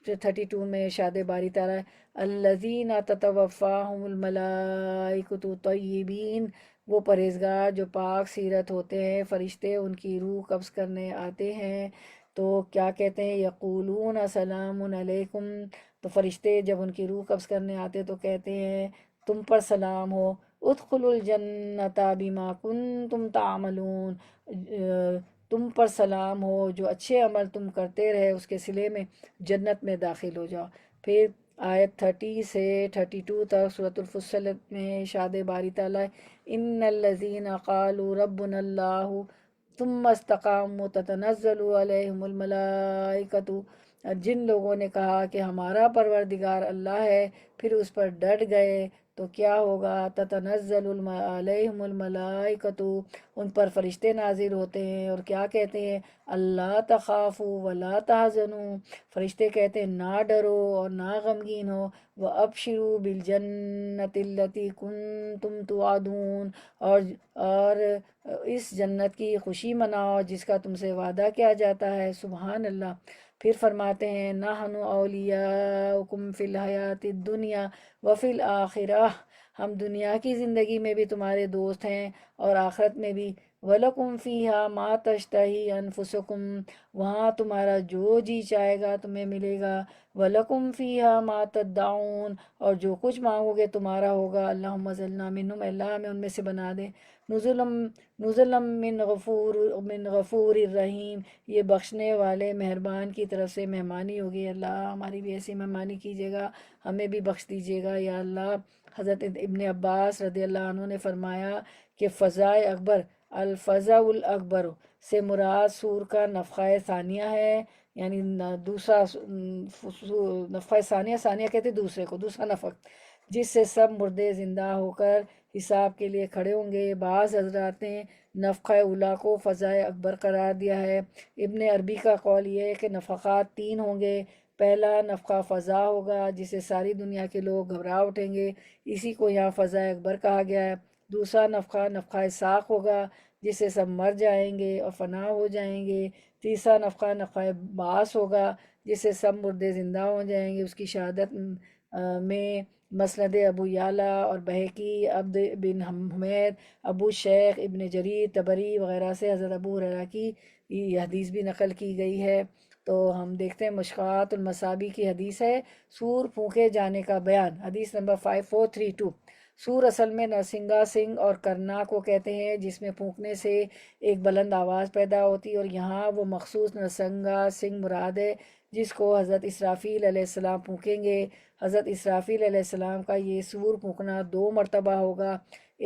32 میں ارشاد باری تعالیٰ الذین تتوفاہم الملائکۃ طیبین، وہ پرہیزگار جو پاک سیرت ہوتے ہیں، فرشتے ان کی روح قبض کرنے آتے ہیں تو کیا کہتے ہیں؟ یقولون سلام علیکم، تو فرشتے جب ان کی روح قبض کرنے آتے تو کہتے ہیں تم پر سلام ہو. ادخلوا الجنت بما کنتم تعملون، تم پر سلام ہو، جو اچھے عمل تم کرتے رہے اس کے صلے میں جنت میں داخل ہو جاؤ. پھر آیت 30 سے 32 تک سورۃ الفصلت میں ارشاد باری تعالیٰ ان الذین قالوا ربنا اللہ ثم استقاموا تتنزل علیہم الملائکۃ، جن لوگوں نے کہا کہ ہمارا پروردگار اللہ ہے پھر اس پر ڈٹ گئے تو کیا ہوگا؟ تتنزل علیہم الملائکۃ، ان پر فرشتے نازل ہوتے ہیں اور کیا کہتے ہیں؟ اللہ تخافوا ولا تحزنوا، فرشتے کہتے ہیں نہ ڈرو اور نہ غمگین ہو. وابشروا بالجنۃ التی کنتم توعدون، اور اس جنت کی خوشی مناؤ جس کا تم سے وعدہ کیا جاتا ہے. سبحان اللہ. پھر فرماتے ہیں نحن اولیاؤکم فی الحیات الدنیا وفی الآخرہ، ہم دنیا کی زندگی میں بھی تمہارے دوست ہیں اور آخرت میں بھی. وَلَكُمْ فِيهَا مَا تَشْتَهِي أَنفُسُكُمْ، وہاں تمہارا جو جی چاہے گا تمہیں ملے گا. وَلَكُمْ فِيهَا مَا تَدَّعُونَ، اور جو کچھ مانگو گے تمہارا ہوگا. اللہم اجعلنا منہم، اللہ ہمیں ان میں سے بنا دے. نزلا من غفور الرحیم، یہ بخشنے والے مہربان کی طرف سے مہمانی ہوگی. اللہ ہماری بھی ایسی مہمانی کیجیے گا، ہمیں بھی بخش دیجیے گا یا اللہ. حضرت ابن عباس رضی اللہ عنہ نے فرمایا کہ فضاء اکبر، الفضاء الاکبر سے مراد سور کا نفخہ ثانیہ ہے، یعنی دوسرا نفخہ ثانیہ کہتے دوسرے کو، دوسرا نفخ، جس سے سب مردے زندہ ہو کر حساب کے لیے کھڑے ہوں گے. بعض حضرات نے نفخہ اولیٰ کو فضاء اکبر قرار دیا ہے. ابن عربی کا قول یہ ہے کہ نفخات 3 ہوں گے. پہلا نفخہ فضا ہوگا جسے ساری دنیا کے لوگ گھبرا اٹھیں گے، اسی کو یہاں فضاء اکبر کہا گیا ہے. دوسرا نفخہ نفخہ ساق ہوگا جس سے سب مر جائیں گے اور فنا ہو جائیں گے۔ تیسرا نفخہ نفخہ بعث ہوگا، جس سے سب مردے زندہ ہو جائیں گے۔ اس کی شہادت میں مسند ابو یعلا اور بہقی، عبد بن حمید، ابو شیخ، ابن جریر طبری وغیرہ سے حضرت ابو ہریرہ کی یہ حدیث بھی نقل کی گئی ہے۔ تو ہم دیکھتے ہیں مشکوٰۃ المصابیح کی حدیث ہے، سور پھونکے جانے کا بیان، حدیث نمبر 5432۔ سور اصل میں نرسنگا سنگھ اور کرنا کو کہتے ہیں، جس میں پھونکنے سے ایک بلند آواز پیدا ہوتی ہے، اور یہاں وہ مخصوص نرسنگا سنگھ مراد ہے جس کو حضرت اسرافیل علیہ السلام پھونکیں گے۔ حضرت اسرافیل علیہ السلام کا یہ سور پھونکنا 2 مرتبہ ہوگا،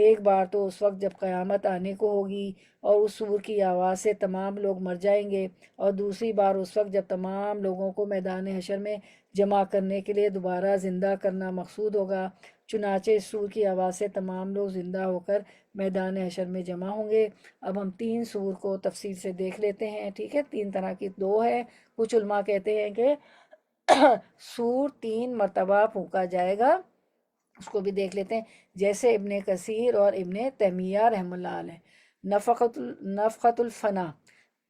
ایک بار تو اس وقت جب قیامت آنے کو ہوگی اور اس سور کی آواز سے تمام لوگ مر جائیں گے، اور دوسری بار اس وقت جب تمام لوگوں کو میدان حشر میں جمع کرنے کے لیے دوبارہ زندہ کرنا مقصود ہوگا۔ چنانچہ اس سور کی آواز سے تمام لوگ زندہ ہو کر میدان حشر میں جمع ہوں گے۔ اب ہم 3 سور کو تفصیل سے دیکھ لیتے ہیں، ٹھیک ہے؟ 3 طرح کی 2 ہے۔ کچھ علماء کہتے ہیں کہ سور 3 مرتبہ پھونکا جائے گا، اس کو بھی دیکھ لیتے ہیں، جیسے ابن کثیر اور ابن تیمیہ رحم اللہ علیہ۔ نفخۃ الفنا،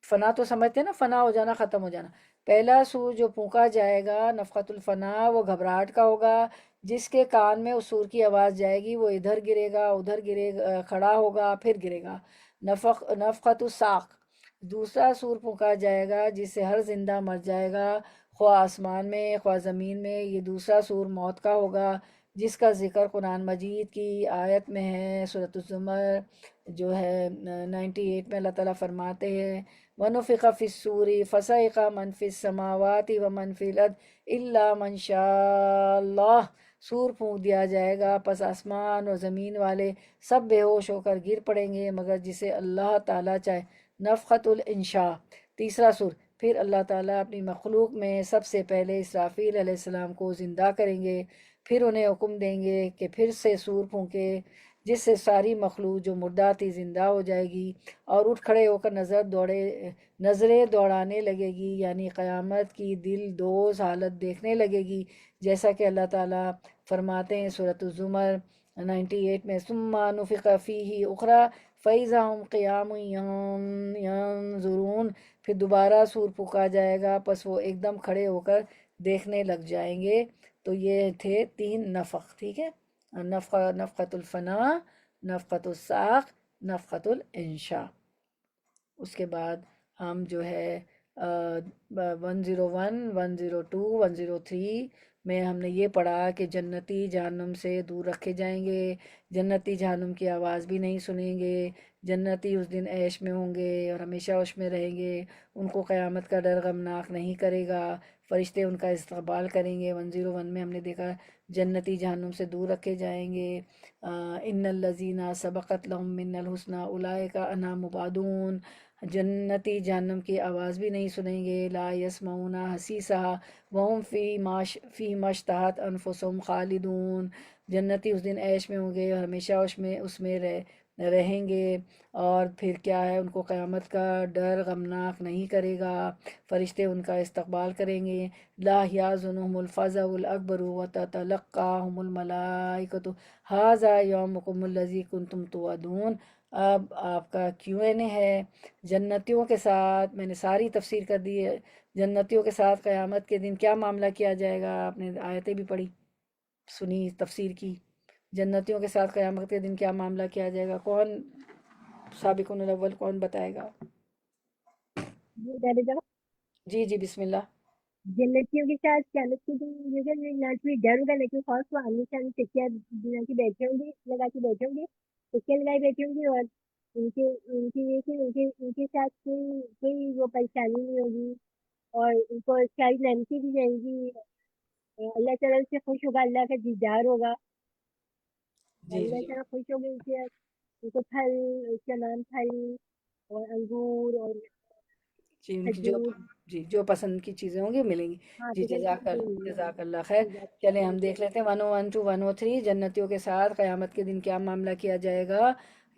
فنا تو سمجھتے ہیں نا، فنا ہو جانا، ختم ہو جانا۔ پہلا سور جو پھونکا جائے گا نفخۃ الفنا، وہ گھبراہٹ کا ہوگا، جس کے کان میں اس سور کی آواز جائے گی وہ ادھر گرے گا ادھر گرے گا، کھڑا ہوگا پھر گرے گا۔ نفخۃ الصاق، دوسرا سور پھونکا جائے گا جس سے ہر زندہ مر جائے گا، خواہ آسمان میں خواہ زمین میں۔ یہ دوسرا سور موت کا ہوگا، جس کا ذکر قرآن مجید کی آیت میں ہے، سورۃ الزمر جو ہے 98 میں، اللہ تعالیٰ فرماتے ہیں وَنُفِخَ فِي الصُّورِ فَصَعِقَ مَن فِي السَّمَاوَاتِ وَمَن فِي الْأَرْضِ إِلَّا مَن شَاءَ اللَّهُ، سور پھونک دیا جائے گا، پس آسمان اور زمین والے سب بے ہوش ہو کر گر پڑیں گے مگر جسے اللہ تعالیٰ چاہے۔ نفخۃ الانشاء، تیسرا سور، پھر اللہ تعالیٰ اپنی مخلوق میں سب سے پہلے اسرافیل علیہ السلام کو زندہ کریں گے، پھر انہیں حکم دیں گے کہ پھر سے سور پھونکے، جس سے ساری مخلوق جو مردہ تھی زندہ ہو جائے گی اور اٹھ کھڑے ہو کر نظریں دوڑانے لگے گی، یعنی قیامت کی دل دوز حالت دیکھنے لگے گی، جیسا کہ اللہ تعالیٰ فرماتے ہیں سورۃ الزمر 98 میں ثم نفخ فیہ اخری فاذا ھم قیام ینظرون، پھر دوبارہ سور پھونکا جائے گا، پس وہ ایک دم کھڑے ہو کر دیکھنے لگ جائیں گے۔ تو یہ تھے 3 نفخ، ٹھیک ہے؟ نفخۃ الفنا، نفخۃ الصاق، نفخۃ الانشاء۔ اس کے بعد ہم جو ہے 101 102 103 میں ہم نے یہ پڑھا کہ جنتی جہنم سے دور رکھے جائیں گے، جنتی جہنم کی آواز بھی نہیں سنیں گے، جنتی اس دن عیش میں ہوں گے اور ہمیشہ اس میں رہیں گے، ان کو قیامت کا ڈر غمناک نہیں کرے گا، فرشتے ان کا استقبال کریں گے۔ 101 میں ہم نے دیکھا جنتی جہنم سے دور رکھے جائیں گے۔ ان الذین سبقت لهم من الحسنی اولئک عنہا مبعدون، جنتی جہنم کی آواز بھی نہیں سنیں گے، لا یسمعون حسیسہا وہم فی ما اشتہت انفسہم خالدون، جنتی اس دن عیش میں ہوں گے اور ہمیشہ اس میں رہیں گے، اور پھر کیا ہے، ان کو قیامت کا ڈر غمناک نہیں کرے گا، فرشتے ان کا استقبال کریں گے۔ لا یحزنہم الفزع الاکبر وتتلقاہم الملائکۃ ھذا یومکم الذی کنتم توعدون۔ اب آپ کا Q&A ہے جنتیوں کے ساتھ، میں نے ساری تفسیر کر دی ہے، جنتیوں کے ساتھ قیامت کے دن کیا معاملہ کیا جائے گا، آپ نے آیتیں بھی پڑھی سنی تفسیر کی، جنتیوں کے ساتھ قیامت کے دن کیا معاملہ کیا جائے گا، کون سابقون الاول کون بتائے گا؟ جی جی بسم اللہ۔ جنتیوں کے ساتھ قیامت کے دن نہ کوئی ڈر ہوگا نہ کوئی خوف، وہ آمنے سامنے ٹکیاں بنا کے بیٹھے ہوں گے، لگا کے بیٹھے ہوں گے، ٹکیاں لگائے بیٹھے ہوں گے، اور ان کے ساتھ کوئی وہ پریشانی نہیں ہوگی، اور ان کو ساری نعمتیں دی جائیں گی، اللہ تعالیٰ سے خوش ہوگا، اللہ کا دیدار ہوگا، جی اللہ جی تعالیٰ خوش ہو گئے، ان کو پھل، اس کا نام پھل اور انگور اور جی، ان کی کھجور، جو پسند کی چیزیں ہوں گی ملیں گی۔ ہاں جی جزاک اللہ خیر۔ چلیں ہم دیکھ لیتے ہیں 101 to 103 جنتیوں کے ساتھ قیامت کے دن کیا معاملہ کیا جائے گا۔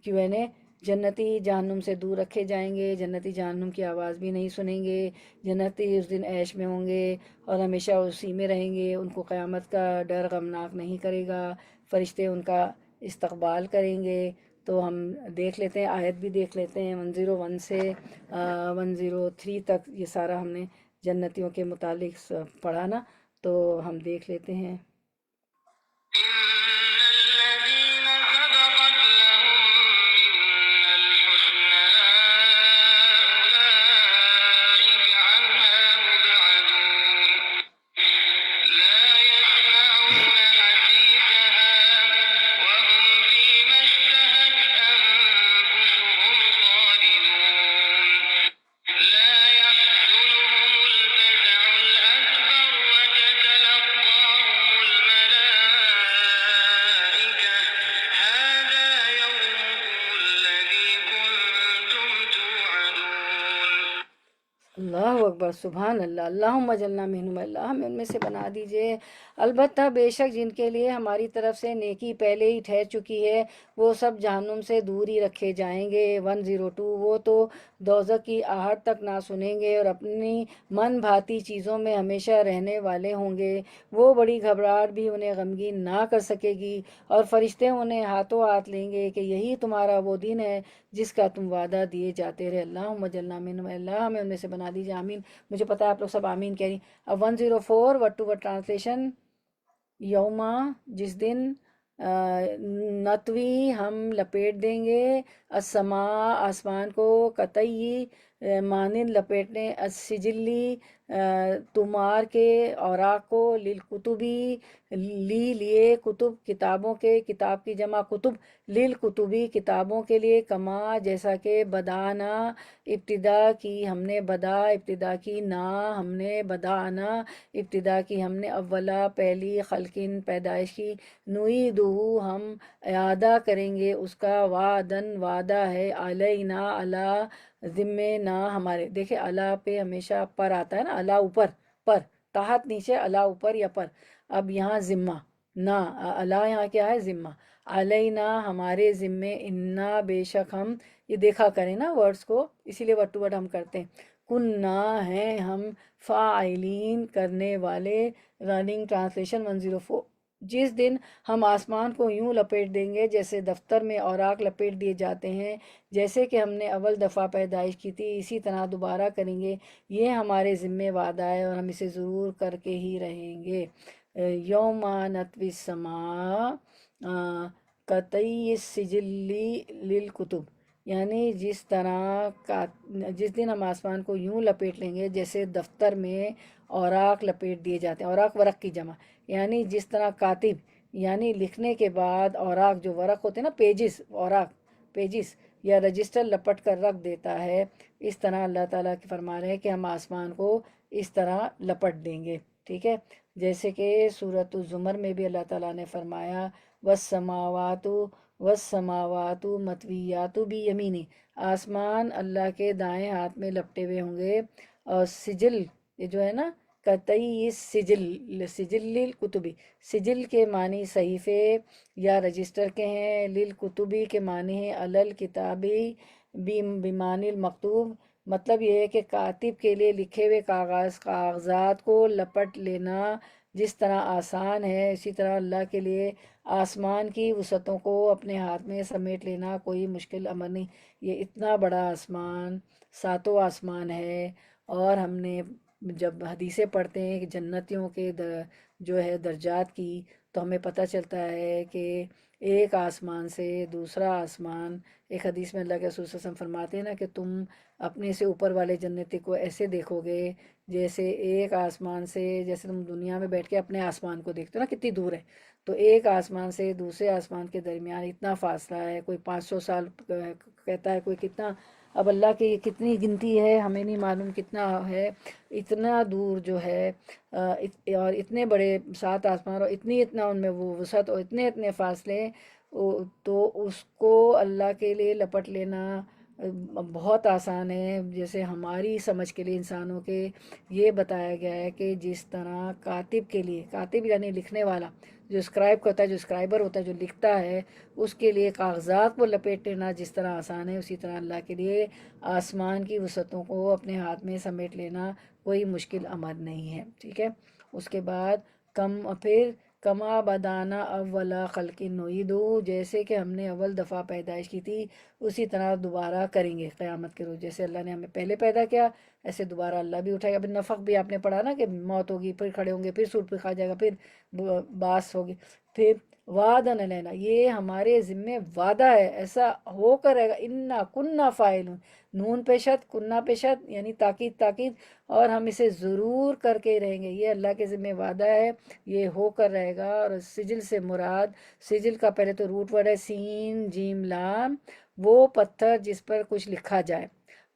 Q&A، جنتی جہنم سے دور رکھے جائیں گے، جنتی جہنم کی آواز بھی نہیں سنیں گے، جنتی اس دن عیش میں ہوں گے اور ہمیشہ اسی میں رہیں گے، ان کو قیامت کا ڈر غمناک نہیں کرے گا، فرشتے ان کا استقبال کریں گے، تو ہم دیکھ لیتے ہیں، آیت بھی دیکھ لیتے ہیں 101 سے 103 تک، یہ سارا ہم نے جنتیوں کے متعلق پڑھا نا، تو ہم دیکھ لیتے ہیں۔ اللہ اکبر، سبحان اللہ، اللہم اجعلنا منہم، اللہ ہمیں ان میں سے بنا دیجئے۔ البتہ بے شک جن کے لیے ہماری طرف سے نیکی پہلے ہی ٹھہر چکی ہے، وہ سب جہنم سے دور ہی رکھے جائیں گے۔ 102، وہ تو دوزخ کی آہٹ تک نہ سنیں گے اور اپنی من بھاتی چیزوں میں ہمیشہ رہنے والے ہوں گے۔ وہ بڑی گھبراہٹ بھی انہیں غمگین نہ کر سکے گی، اور فرشتے انہیں ہاتھوں ہاتھ لیں گے کہ یہی تمہارا وہ دن ہے جس کا تم وعدہ دیے جاتے رہے۔ اللہم اجعلنا منہم، اللہ ہمیں ان میں سے بنا دیجیے، آمین۔ مجھے پتا ہے آپ لوگ سب آمین کہہ رہی ہیں۔ اب 104 ورڈ ٹو ورڈ ٹرانسلیشن۔ یوما، جس دن، نتوی، ہم لپیٹ دیں گے، السماء، آسمان کو، قطعی، مانند لپیٹنے، السجلی، تمار کے، اوراق کو، للکتبی، لیے، کتب، کتابوں کے، کتاب کی جمع کتب، للکتبی، کتابوں کے لیے، کما، جیسا کہ، بدانا، ابتدا کی ہم نے، ابتدا کی، نا، ہم نے، بدانا، ابتدا کی ہم نے، اولا، پہلی، خلقن، پیدائش کی، نعیدہ، ہم اعادہ کریں گے اس کا، وعدن، وعدہ ہے، علینا، علی، ذمے، نہ ہمارے۔ دیکھیں علی پہ ہمیشہ پر آتا ہے نا، علی اوپر، پر، تحت نیچے، علی اوپر یا پر۔ اب یہاں ذمہ، نہ، علی یہاں کیا ہے؟ ذمہ، علینا، ہمارے ذمے، انا، بے شک ہم، یہ دیکھا کریں نا ورڈز کو، اسی لیے ورڈ ٹو ورڈ ہم کرتے ہیں، کننا، ہیں ہم، فاعلین، کرنے والے۔ رننگ ٹرانسلیشن 104، جس دن ہم آسمان کو یوں لپیٹ دیں گے جیسے دفتر میں اوراق لپیٹ دیے جاتے ہیں، جیسے کہ ہم نے اول دفعہ پیدائش کی تھی اسی طرح دوبارہ کریں گے، یہ ہمارے ذمے وعدہ ہے اور ہم اسے ضرور کر کے ہی رہیں گے۔ یوم نطوی السماء قطعی السجل للکتب، یعنی جس دن ہم آسمان کو یوں لپیٹ لیں گے جیسے دفتر میں اوراق لپیٹ دیے جاتے ہیں، اوراق ورق کی جمع، یعنی جس طرح کاتب، یعنی لکھنے کے بعد اوراق، جو ورق ہوتے ہیں نا، پیجز، اوراق، پیجز یا رجسٹر لپٹ کر رکھ دیتا ہے، اس طرح اللہ تعالیٰ کی فرما رہے ہیں کہ ہم آسمان کو اس طرح لپٹ دیں گے، ٹھیک ہے۔ جیسے کہ سورۃ الزمر میں بھی اللہ تعالیٰ نے فرمایا، والسماوات والسماوات مطویات بیمینی، آسمان اللہ کے دائیں ہاتھ میں لپٹے ہوئے ہوں گے، اور سجل، یہ جو ہے نا، قطعی سجل، سجل للکتبی، سجل کے معنی صحیفے یا رجسٹر کے ہیں، للکتبی کے معنی ہیں علل کتابی، بمعنی المکتوب، مطلب یہ ہے کہ کاتب کے لیے لکھے ہوئے کاغذات کو لپٹ لینا جس طرح آسان ہے، اسی طرح اللہ کے لیے آسمان کی وسعتوں کو اپنے ہاتھ میں سمیٹ لینا کوئی مشکل امر نہیں۔ یہ اتنا بڑا آسمان، ساتوں آسمان ہے، اور ہم نے جب حدیثیں پڑھتے ہیں کہ جنتیوں کے جو ہے درجات کی، تو ہمیں پتہ چلتا ہے کہ ایک آسمان سے دوسرا آسمان، ایک حدیث میں اللہ کے رسول صلی اللہ علیہ وسلم فرماتے ہیں نا کہ تم اپنے سے اوپر والے جنتی کو ایسے دیکھو گے جیسے ایک آسمان سے، جیسے تم دنیا میں بیٹھ کے اپنے آسمان کو دیکھتے ہو نا کتنی دور ہے، تو ایک آسمان سے دوسرے آسمان کے درمیان اتنا فاصلہ ہے، کوئی 500 سال کہتا ہے، کوئی کتنا، اب اللہ کی کتنی گنتی ہے ہمیں نہیں معلوم کتنا ہے، اتنا دور جو ہے، اور اتنے بڑے 7 آسمان، اور اتنا ان میں وہ وسعت، اور اتنے فاصلے، تو اس کو اللہ کے لیے لپٹ لینا بہت آسان ہے، جیسے ہماری سمجھ کے لیے انسانوں کے یہ بتایا گیا ہے کہ جس طرح کاتب کے لیے، کاتب یعنی لکھنے والا، جو اسکرائب کرتا ہے، جو اسکرائبر ہوتا ہے، جو لکھتا ہے، اس کے لیے کاغذات کو لپیٹ لینا جس طرح آسان ہے، اسی طرح اللہ کے لیے آسمان کی وسعتوں کو اپنے ہاتھ میں سمیٹ لینا کوئی مشکل امر نہیں ہے، ٹھیک ہے۔ اس کے بعد پھر کما بدانا اولا خلق نعیدو، جیسے کہ ہم نے اول دفعہ پیدائش کی تھی اسی طرح دوبارہ کریں گے قیامت کے روز، جیسے اللہ نے ہمیں پہلے پیدا کیا ایسے دوبارہ اللہ بھی اٹھائے گا۔ ابن نفخ بھی آپ نے پڑھا نا کہ موت ہوگی، پھر کھڑے ہوں گے، پھر سوٹ پہ کھا جائے گا، پھر باس ہوگی، پھر وعدن علینا، یہ ہمارے ذمے وعدہ ہے، ایسا ہو کر رہے گا، انا کننا فاعلون، نون پیشت کننا پیشت یعنی تاکید تاکید، اور ہم اسے ضرور کر کے ہی رہیں گے، یہ اللہ کے ذمہ وعدہ ہے، یہ ہو کر رہے گا۔ اور سجل سے مراد، سجل کا پہلے تو روٹ ورڈ ہے سین جیم لام، وہ پتھر جس پر کچھ لکھا جائے،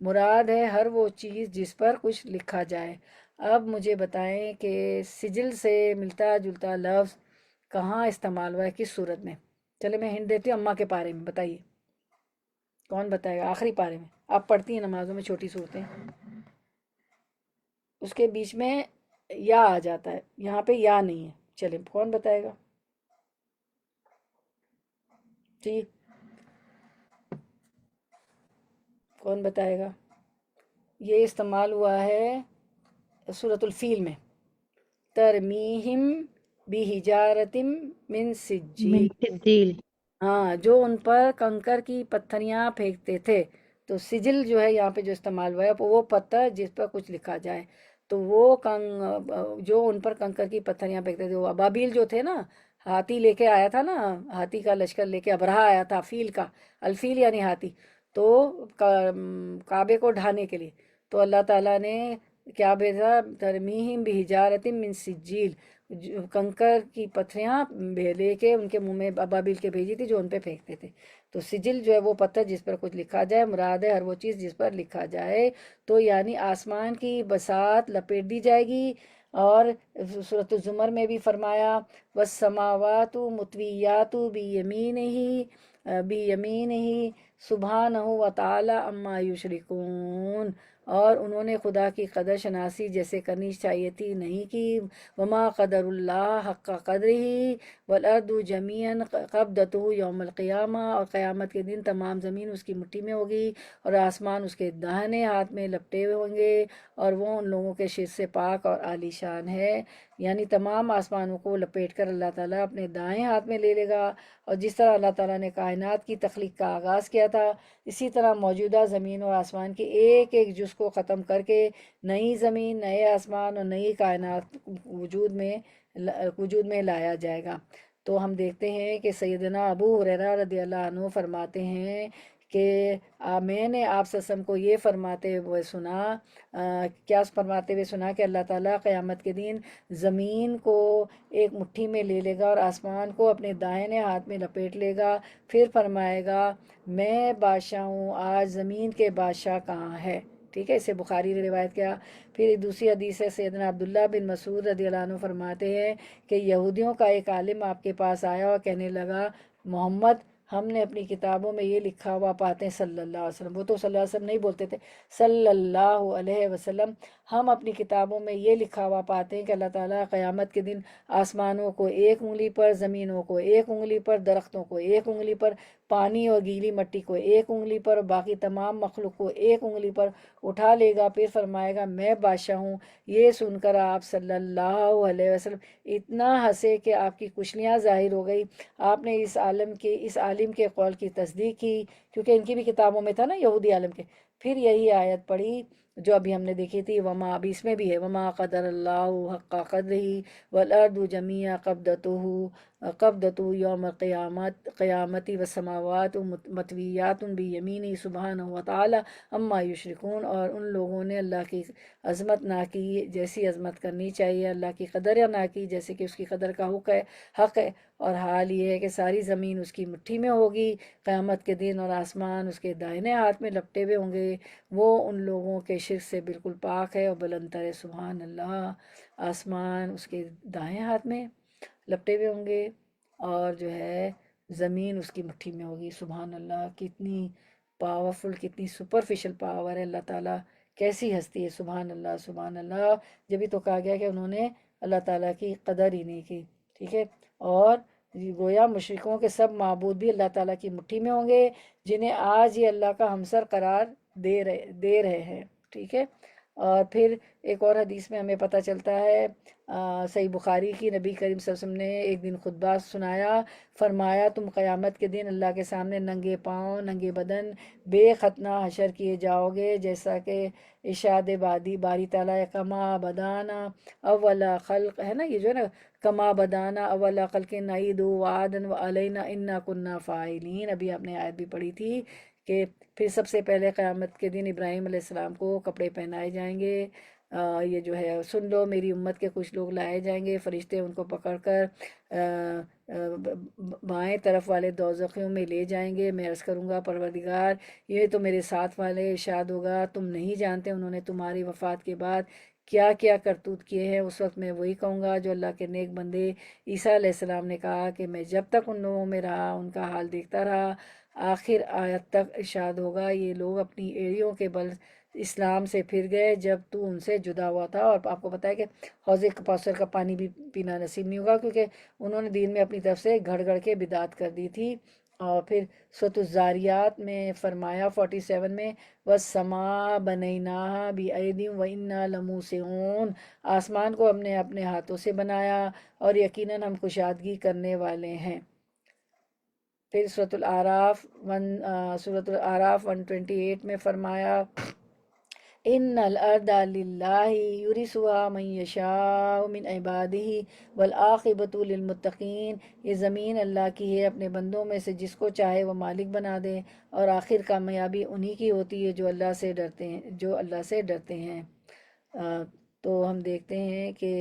مراد ہے ہر وہ چیز جس پر کچھ لکھا جائے۔ اب مجھے بتائیں کہ سجل سے ملتا جلتا لفظ کہاں استعمال ہوا ہے، کس صورت میں؟ چلے میں ہنٹ دیتی ہوں، اماں کے پارے میں بتائیے، کون بتائے گا؟ آخری پارے میں، آپ پڑھتی ہیں نمازوں میں چھوٹی صورتیں، اس کے بیچ میں یا آ جاتا ہے، یہاں پہ یا نہیں ہے، چلے کون بتائے گا؟ جی کون بتائے گا؟ یہ استعمال ہوا ہے سورۃ الفیل میں، ترمیہم بحجارۃ من من سجیل، سجیل۔ ہاں جو ان پر کنکر کی پتھریاں پھینکتے تھے، تو سجل جو ہے یہاں پہ جو استعمال ہوا ہے وہ پتھر جس پر کچھ لکھا جائے، تو وہ جو ان پر کنکر کی پتھریاں پھینکتے تھے، وہ ابابیل جو تھے نا، ہاتھی لے کے آیا تھا نا، ہاتھی کا لشکر لے کے ابرہا آیا تھا، فیل کا، الفیل یعنی ہاتھی، تو کعبے کو ڈھانے کے لیے، تو اللہ تعالیٰ نے کیا بھیجا؟ ترمیہم بحجارۃ من سجیل، کنکر کی پتھریاں لے کے ان کے منہ میں ابابیل کے بھیجی تھی جو ان پہ پھینکتے تھے، تو سجل جو ہے وہ پتھر جس پر کچھ لکھا جائے، مراد ہے ہر وہ چیز جس پر لکھا جائے، تو یعنی آسمان کی بساط لپیٹ دی جائے گی۔ اور سورۃ الزمر میں بھی فرمایا والسماوات مطویات بیمینہ سبحانہ وتعالی عما یشرکون، اور انہوں نے خدا کی قدر شناسی جیسے کرنی چاہیے تھی نہیں کی، وما قدر اللہ حق قدرہ والارض جمیعا قبضتہ یوم القیامہ، اور قیامت کے دن تمام زمین اس کی مٹھی میں ہوگی اور آسمان اس کے داہنے ہاتھ میں لپٹے ہوئے ہوں گے، اور وہ ان لوگوں کے شرک سے پاک اور عالی شان ہے، یعنی تمام آسمانوں کو لپیٹ کر اللہ تعالیٰ اپنے دائیں ہاتھ میں لے لے گا، اور جس طرح اللہ تعالیٰ نے کائنات کی تخلیق کا آغاز کیا تھا، اسی طرح موجودہ زمین اور آسمان کے ایک ایک جز کو ختم کر کے نئی زمین، نئے آسمان اور نئی کائنات وجود میں لایا جائے گا۔ تو ہم دیکھتے ہیں کہ سیدنا ابو ہریرہ رضی اللہ عنہ فرماتے ہیں کہ میں نے آپ صلی اللہ علیہ وسلم کو یہ فرماتے ہوئے سنا، کیا فرماتے ہوئے سنا کہ اللہ تعالیٰ قیامت کے دن زمین کو ایک مٹھی میں لے لے گا اور آسمان کو اپنے دائیں ہاتھ میں لپیٹ لے گا، پھر فرمائے گا میں بادشاہ ہوں، آج زمین کے بادشاہ کہاں ہے؟ ٹھیک ہے، اسے بخاری نے روایت کیا۔ پھر ایک دوسری حدیث ہے، سیدنا عبداللہ بن مسعود رضی اللہ عنہ فرماتے ہیں کہ یہودیوں کا ایک عالم آپ کے پاس آیا اور کہنے لگا محمد، ہم نے اپنی کتابوں میں یہ لکھا ہوا پاتے ہیں صلی اللہ علیہ وسلم، وہ تو صلی اللہ علیہ وسلم نہیں بولتے تھے، صلی اللہ علیہ وسلم، ہم اپنی کتابوں میں یہ لکھا ہوا پاتے ہیں کہ اللہ تعالیٰ قیامت کے دن آسمانوں کو ایک انگلی پر، زمینوں کو ایک انگلی پر، درختوں کو ایک انگلی پر، پانی اور گیلی مٹی کو ایک انگلی پر، باقی تمام مخلوق کو ایک انگلی پر اٹھا لے گا، پھر فرمائے گا میں بادشاہ ہوں۔ یہ سن کر آپ صلی اللہ علیہ وسلم اتنا ہنسے کہ آپ کی کشلیاں ظاہر ہو گئی، آپ نے اس عالم کے قول کی تصدیق کی، کیونکہ ان کی بھی کتابوں میں تھا نا یہودی عالم کے۔ پھر یہی آیت پڑھی جو ابھی ہم نے دیکھی تھی، وما، ابھی اس میں بھی ہے وما قدر اللہ حق قدرہ والارض جمیعا قبضتہ یوم قیامتی والسماوات مطویات بیمینہ سبحانہ وتعالی اما یشرکون، اور ان لوگوں نے اللہ کی عظمت نہ کی جیسی عظمت کرنی چاہیے، اللہ کی قدر نہ کی جیسے کہ اس کی قدر کا حق ہے، اور حال یہ ہے کہ ساری زمین اس کی مٹھی میں ہوگی قیامت کے دن، اور آسمان اس کے دائیں ہاتھ میں لپٹے ہوئے ہوں گے، وہ ان لوگوں کے شرک سے بالکل پاک ہے اور بلند تر ہے، سبحان اللہ، آسمان اس کے دائیں ہاتھ میں لپٹے ہوئے ہوں گے اور جو ہے زمین اس کی مٹھی میں ہوگی، سبحان اللہ، کتنی پاورفل، کتنی سپرفیشل پاور ہے اللہ تعالیٰ، کیسی ہستی ہے، سبحان اللہ سبحان اللہ۔ جبھی تو کہا گیا کہ انہوں نے اللہ تعالیٰ کی قدر ہی نہیں کی، ٹھیک ہے، اور گویا مشرکوں کے سب معبود بھی اللہ تعالیٰ کی مٹھی میں ہوں گے، جنہیں آج یہ اللہ کا ہمسر قرار دے رہے ہیں، ٹھیک ہے، اور پھر ایک اور حدیث میں ہمیں پتہ چلتا ہے، صحیح بخاری کی، نبی کریم صلی اللہ علیہ وسلم نے ایک دن خطبہ سنایا، فرمایا تم قیامت کے دن اللہ کے سامنے ننگے پاؤں ننگے بدن بے ختنہ حشر کیے جاؤ گے، جیسا کہ ارشاد باری تعالیٰ کما بدانا اولا خلق ہے نا، یہ جو ہے نا کما بدانا اولا خلق نعید وعدن وعلینا انا کننا فاعلین، ابھی آپ نے آیت بھی پڑھی تھی کہ پھر سب سے پہلے قیامت کے دن ابراہیم علیہ السلام کو کپڑے پہنائے جائیں گے، یہ جو ہے سن لو میری امت کے کچھ لوگ لائے جائیں گے، فرشتے ان کو پکڑ کر بائیں طرف والے دوزخیوں میں لے جائیں گے، میں عرض کروں گا پروردگار یہ تو میرے ساتھ والے، ارشاد ہوگا تم نہیں جانتے انہوں نے تمہاری وفات کے بعد کیا کیا کرتوت کیے ہیں، اس وقت میں وہی کہوں گا جو اللہ کے نیک بندے عیسیٰ علیہ السلام نے کہا کہ میں جب تک ان لوگوں میں رہا ان کا حال دیکھتا رہا، آخر آیت تک ارشاد ہوگا یہ لوگ اپنی ایڑیوں کے بل اسلام سے پھر گئے جب تو ان سے جدا ہوا تھا، اور آپ کو پتہ ہے کہ حوض کوثر کا پانی بھی پینا نصیب نہیں ہوگا، کیونکہ انہوں نے دین میں اپنی طرف سے گھڑ گھڑ کے بدعت کر دی تھی۔ اور پھر سورۃ الزاریات میں فرمایا 47 میں وَالسَّمَاءَ بَنَيْنَاهَا بِأَيْدٍ وَإِنَّا لَمُوسِعُونَ، آسمان کو ہم نے اپنے ہاتھوں سے بنایا اور یقیناً ہم کشادگی کرنے والے ہیں۔ پھر سورۃ العراف 128 میں فرمایا ان الارض للہ یورثها من یشاء من عبادہ والعاقبۃ للمتقین، یہ زمین اللہ کی ہے اپنے بندوں میں سے جس کو چاہے وہ مالک بنا دے، اور آخر کامیابی انہی کی ہوتی ہے جو اللہ سے ڈرتے ہیں، تو ہم دیکھتے ہیں کہ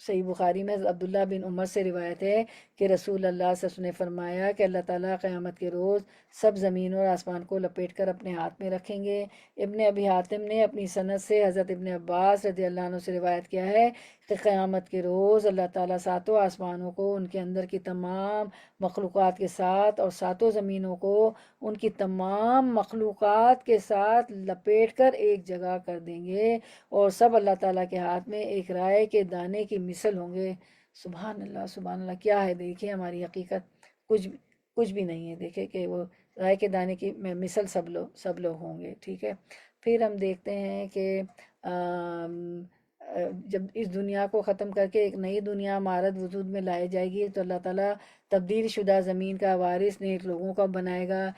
صحیح بخاری میں عبداللہ بن عمر سے روایت ہے کہ رسول اللہ صلی اللہ علیہ وسلم نے فرمایا کہ اللہ تعالیٰ قیامت کے روز سب زمین اور آسمان کو لپیٹ کر اپنے ہاتھ میں رکھیں گے۔ ابن ابی حاتم نے اپنی سند سے حضرت ابن عباس رضی اللہ عنہ سے روایت کیا ہے کہ قیامت کے روز اللہ تعالیٰ ساتوں آسمانوں کو ان کے اندر کی تمام مخلوقات کے ساتھ اور ساتوں زمینوں کو ان کی تمام مخلوقات کے ساتھ لپیٹ کر ایک جگہ کر دیں گے، اور سب اللہ تعالیٰ کے ہاتھ میں ایک رائے کے دانے کی مثل ہوں گے۔ سبحان اللہ سبحان اللہ، کیا ہے دیکھیں ہماری حقیقت، کچھ بھی نہیں ہے، دیکھیں کہ وہ رائے کے دانے کی مثل سب لوگ ہوں گے، ٹھیک ہے۔ پھر ہم دیکھتے ہیں کہ جب اس دنیا کو ختم کر کے ایک نئی دنیا مارد وجود میں لائی جائے گی تو اللہ تعالیٰ تبدیل شدہ زمین کا وارث نیک لوگوں کا بنائے گا،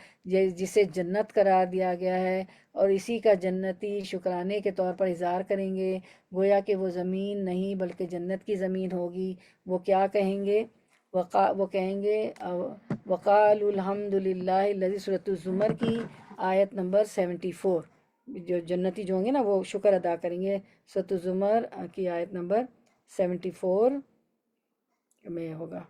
جسے جنت قرار دیا گیا ہے، اور اسی کا جنتی شکرانے کے طور پر اظہار کریں گے، گویا کہ وہ زمین نہیں بلکہ جنت کی زمین ہوگی۔ وہ کیا کہیں گے؟ وہ کہیں گے وقالوا الحمد للہ الذی، سورۃ الزمر کی آیت نمبر 74، جو جنتی جو ہوں گے نا وہ شکر ادا کریں گے، سورۃ الزمر کی آیت نمبر 74 میں ہوگا۔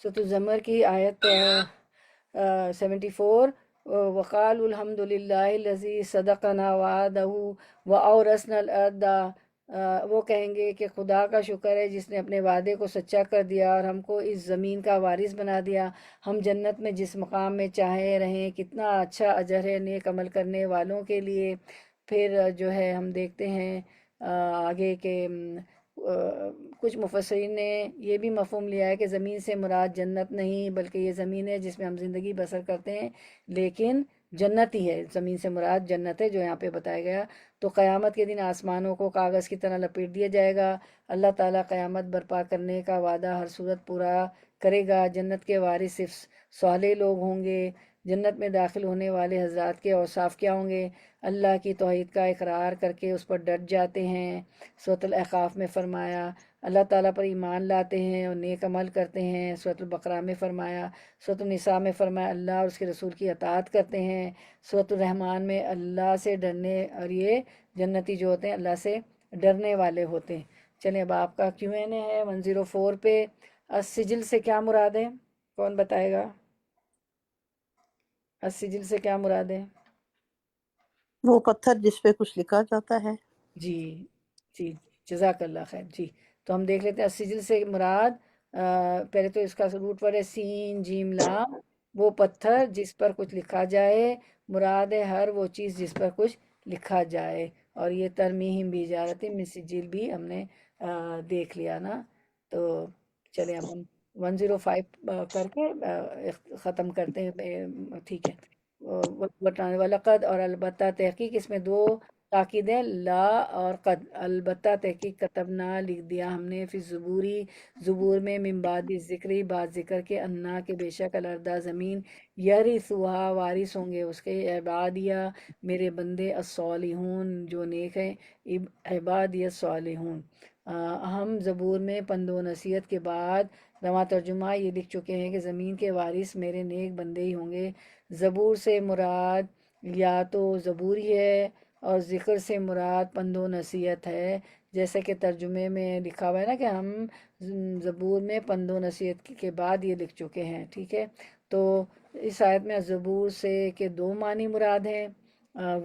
سورۃ الزمر کی آیت 74، وقالوا الحمد للہ الذی صدقنا وعدہ واورثنا الارض، وہ کہیں گے کہ خدا کا شکر ہے جس نے اپنے وعدے کو سچا کر دیا اور ہم کو اس زمین کا وارث بنا دیا، ہم جنت میں جس مقام میں چاہے رہیں، کتنا اچھا اجر ہے نیک عمل کرنے والوں کے لیے۔ پھر جو ہے ہم دیکھتے ہیں آگے کہ کچھ مفسرین نے یہ بھی مفہوم لیا ہے کہ زمین سے مراد جنت نہیں بلکہ یہ زمین ہے جس میں ہم زندگی بسر کرتے ہیں، لیکن جنت ہی ہے، زمین سے مراد جنت ہے جو یہاں پہ بتایا گیا۔ تو قیامت کے دن آسمانوں کو کاغذ کی طرح لپیٹ دیا جائے گا، اللہ تعالیٰ قیامت برپا کرنے کا وعدہ ہر صورت پورا کرے گا، جنت کے وارث صرف صالح لوگ ہوں گے۔ جنت میں داخل ہونے والے حضرات کے اوصاف کیا ہوں گے؟ اللہ کی توحید کا اقرار کر کے اس پر ڈٹ جاتے ہیں، سورۃ الاحقاف میں فرمایا، اللہ تعالیٰ پر ایمان لاتے ہیں اور نیک عمل کرتے ہیں، سورۃ البقرہ میں فرمایا، سورۃ النساء میں فرمایا اللہ اور اس کے رسول کی اطاعت کرتے ہیں، سورۃ الرحمن میں اللہ سے ڈرنے، اور یہ جنتی جو ہوتے ہیں اللہ سے ڈرنے والے ہوتے ہیں۔ چلیں اب آپ کا Q&A ہے 104 پہ، السجل سے کیا مراد ہے؟ کون بتائے گا؟ السجل سے کیا مراد ہے؟ وہ پتھر جس پہ کچھ لکھا جاتا ہے۔ جی جی، جزاک اللہ خیر۔ جی تو ہم دیکھ لیتے ہیں السجل سے مراد، پہلے تو اس کا روٹ ورڈ ہے سین جیم لام، وہ پتھر جس پر کچھ لکھا جائے، مراد ہے ہر وہ چیز جس پر کچھ لکھا جائے، اور یہ ترمیہم بیجارت من سجیل بھی ہم نے دیکھ لیا نا. تو چلیں اب ہم 105 کر کے ختم کرتے ہیں. ٹھیک ہے. وَلَقَدْ اور البتہ تحقیق، اس میں دو تاکیدیں، لا اور قد. البتہ تحقیق کتبنا لکھ دیا ہم نے، فی زبوری زبور میں، من بعد ذکری بعد ذکر کے، انا کے بے شک الارض زمین، یرثوہا وارث ہوں گے اس کے، عبادیہ میرے بندے، الصالحون جو نیک ہیں، عبادی الصالحون. ہم زبور میں پند و نصیحت کے بعد رواں ترجمہ یہ لکھ چکے ہیں کہ زمین کے وارث میرے نیک بندے ہی ہوں گے. زبور سے مراد یا تو زبوری ہے اور ذکر سے مراد پند و نصیحت ہے، جیسے کہ ترجمے میں لکھا ہوا ہے نا کہ ہم زبور میں پند و نصیحت کے بعد یہ لکھ چکے ہیں. ٹھیک ہے. تو اس آیت میں زبور سے کے دو معنی مراد ہیں.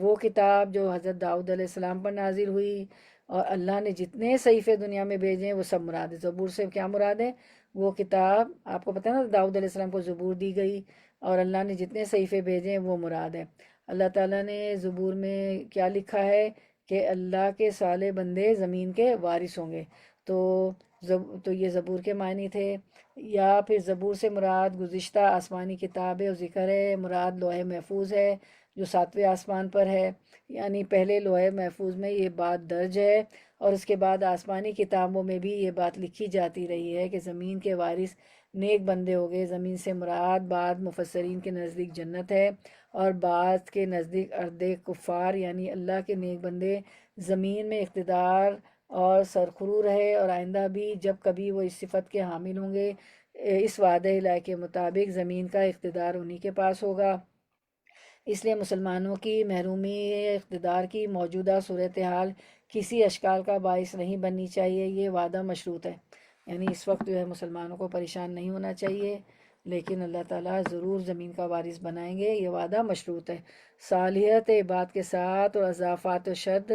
وہ کتاب جو حضرت داؤد علیہ السلام پر نازل ہوئی، اور اللہ نے جتنے صحیفے دنیا میں بھیجے ہیں وہ سب مراد ہے. زبور سے کیا مراد ہے؟ وہ کتاب، آپ کو پتہ ہے نا داؤد علیہ السلام کو زبور دی گئی، اور اللہ نے جتنے صحیفے بھیجے ہیں وہ مراد ہے. اللہ تعالیٰ نے زبور میں کیا لکھا ہے کہ اللہ کے صالح بندے زمین کے وارث ہوں گے. تو تو یہ زبور کے معنی تھے. یا پھر زبور سے مراد گزشتہ آسمانی کتاب ہے، اور ذکر ہے مراد لوح محفوظ ہے جو 7ویں آسمان پر ہے. یعنی پہلے لوح محفوظ میں یہ بات درج ہے، اور اس کے بعد آسمانی کتابوں میں بھی یہ بات لکھی جاتی رہی ہے کہ زمین کے وارث نیک بندے ہو گئے. زمین سے مراد بعض مفسرین کے نزدیک جنت ہے، اور بعض کے نزدیک ارض کفار، یعنی اللہ کے نیک بندے زمین میں اقتدار اور سرخرو رہے، اور آئندہ بھی جب کبھی وہ اس صفت کے حامل ہوں گے. اس وعدہ الہی کے مطابق زمین کا اقتدار انہی کے پاس ہوگا. اس لیے مسلمانوں کی محرومی اقتدار کی موجودہ صورتحال کسی اشکال کا باعث نہیں بننی چاہیے. یہ وعدہ مشروط ہے، یعنی اس وقت جو ہے مسلمانوں کو پریشان نہیں ہونا چاہیے، لیکن اللہ تعالیٰ ضرور زمین کا وارث بنائیں گے، یہ وعدہ مشروط ہے. صالحیت عباد کے ساتھ اور اضافات و شد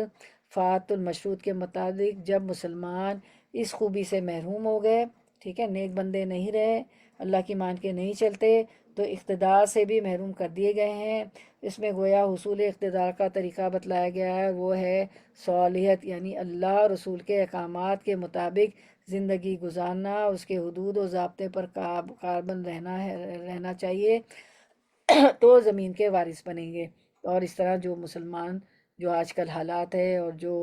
فات المشروط کے مطابق جب مسلمان اس خوبی سے محروم ہو گئے، ٹھیک ہے، نیک بندے نہیں رہے، اللہ کی مان کے نہیں چلتے، تو اقتدار سے بھی محروم کر دیے گئے ہیں. اس میں گویا حصول اقتدار کا طریقہ بتلایا گیا ہے، وہ ہے صالحیت، یعنی اللہ رسول کے احکامات کے مطابق زندگی گزارنا، اس کے حدود و ضابطے پر کاربند رہنا چاہیے، تو زمین کے وارث بنیں گے. اور اس طرح جو مسلمان جو آج کل حالات ہے اور جو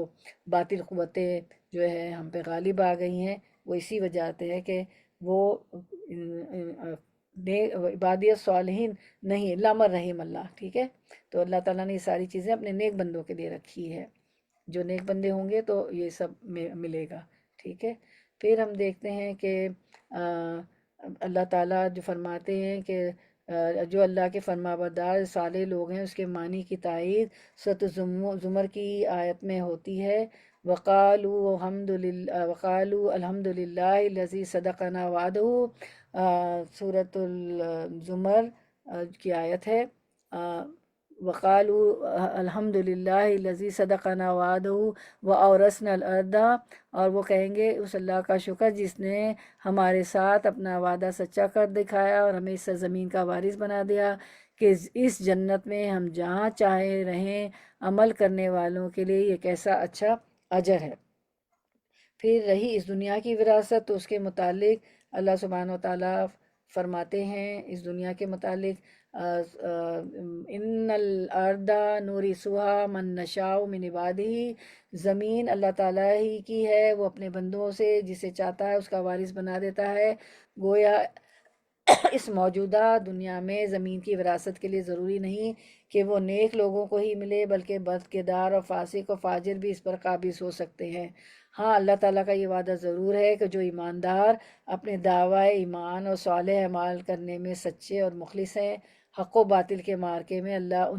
باطل قوتیں جو ہے ہم پہ غالب آ گئی ہیں، وہ اسی وجہ سے ہے کہ وہ عبادی صالحین نہیں، لامر رحیم اللہ. ٹھیک ہے. تو اللہ تعالیٰ نے یہ ساری چیزیں اپنے نیک بندوں کے لیے رکھی ہے. جو نیک بندے ہوں گے تو یہ سب ملے گا. ٹھیک ہے. پھر ہم دیکھتے ہیں کہ اللہ تعالیٰ جو فرماتے ہیں کہ جو اللہ کے فرما بردار صالح لوگ ہیں، اس کے معنی کی تائید سورۃ زمر کی آیت میں ہوتی ہے. وقالوا الحمد للہ الذی صدقنا وعدہ، سورۃ الزمر کی آیت ہے. وقالوا الحمد للہ الذی صدقنا وعدہ واورثنا الارض، اور وہ کہیں گے اس اللہ کا شکر جس نے ہمارے ساتھ اپنا وعدہ سچا کر دکھایا اور ہمیں اس سرزمین کا وارث بنا دیا، کہ اس جنت میں ہم جہاں چاہے رہیں. عمل کرنے والوں کے لیے یہ کیسا اچھا اجر ہے. پھر رہی اس دنیا کی وراثت، تو اس کے متعلق اللہ سبحانہ و تعالیٰ فرماتے ہیں اس دنیا کے متعلق، ان الارض نورثها من نشاء من عباده، زمین اللہ تعالیٰ ہی کی ہے، وہ اپنے بندوں سے جسے چاہتا ہے اس کا وارث بنا دیتا ہے. گویا اس موجودہ دنیا میں زمین کی وراثت کے لیے ضروری نہیں کہ وہ نیک لوگوں کو ہی ملے، بلکہ بد کردار اور فاسق و فاجر بھی اس پر قابض ہو سکتے ہیں. ہاں، اللہ تعالیٰ کا یہ وعدہ ضرور ہے کہ جو ایماندار اپنے دعوی ایمان اور صالح اعمال کرنے میں سچے اور مخلص ہیں، حق و باطل کے معرکے میں اللہ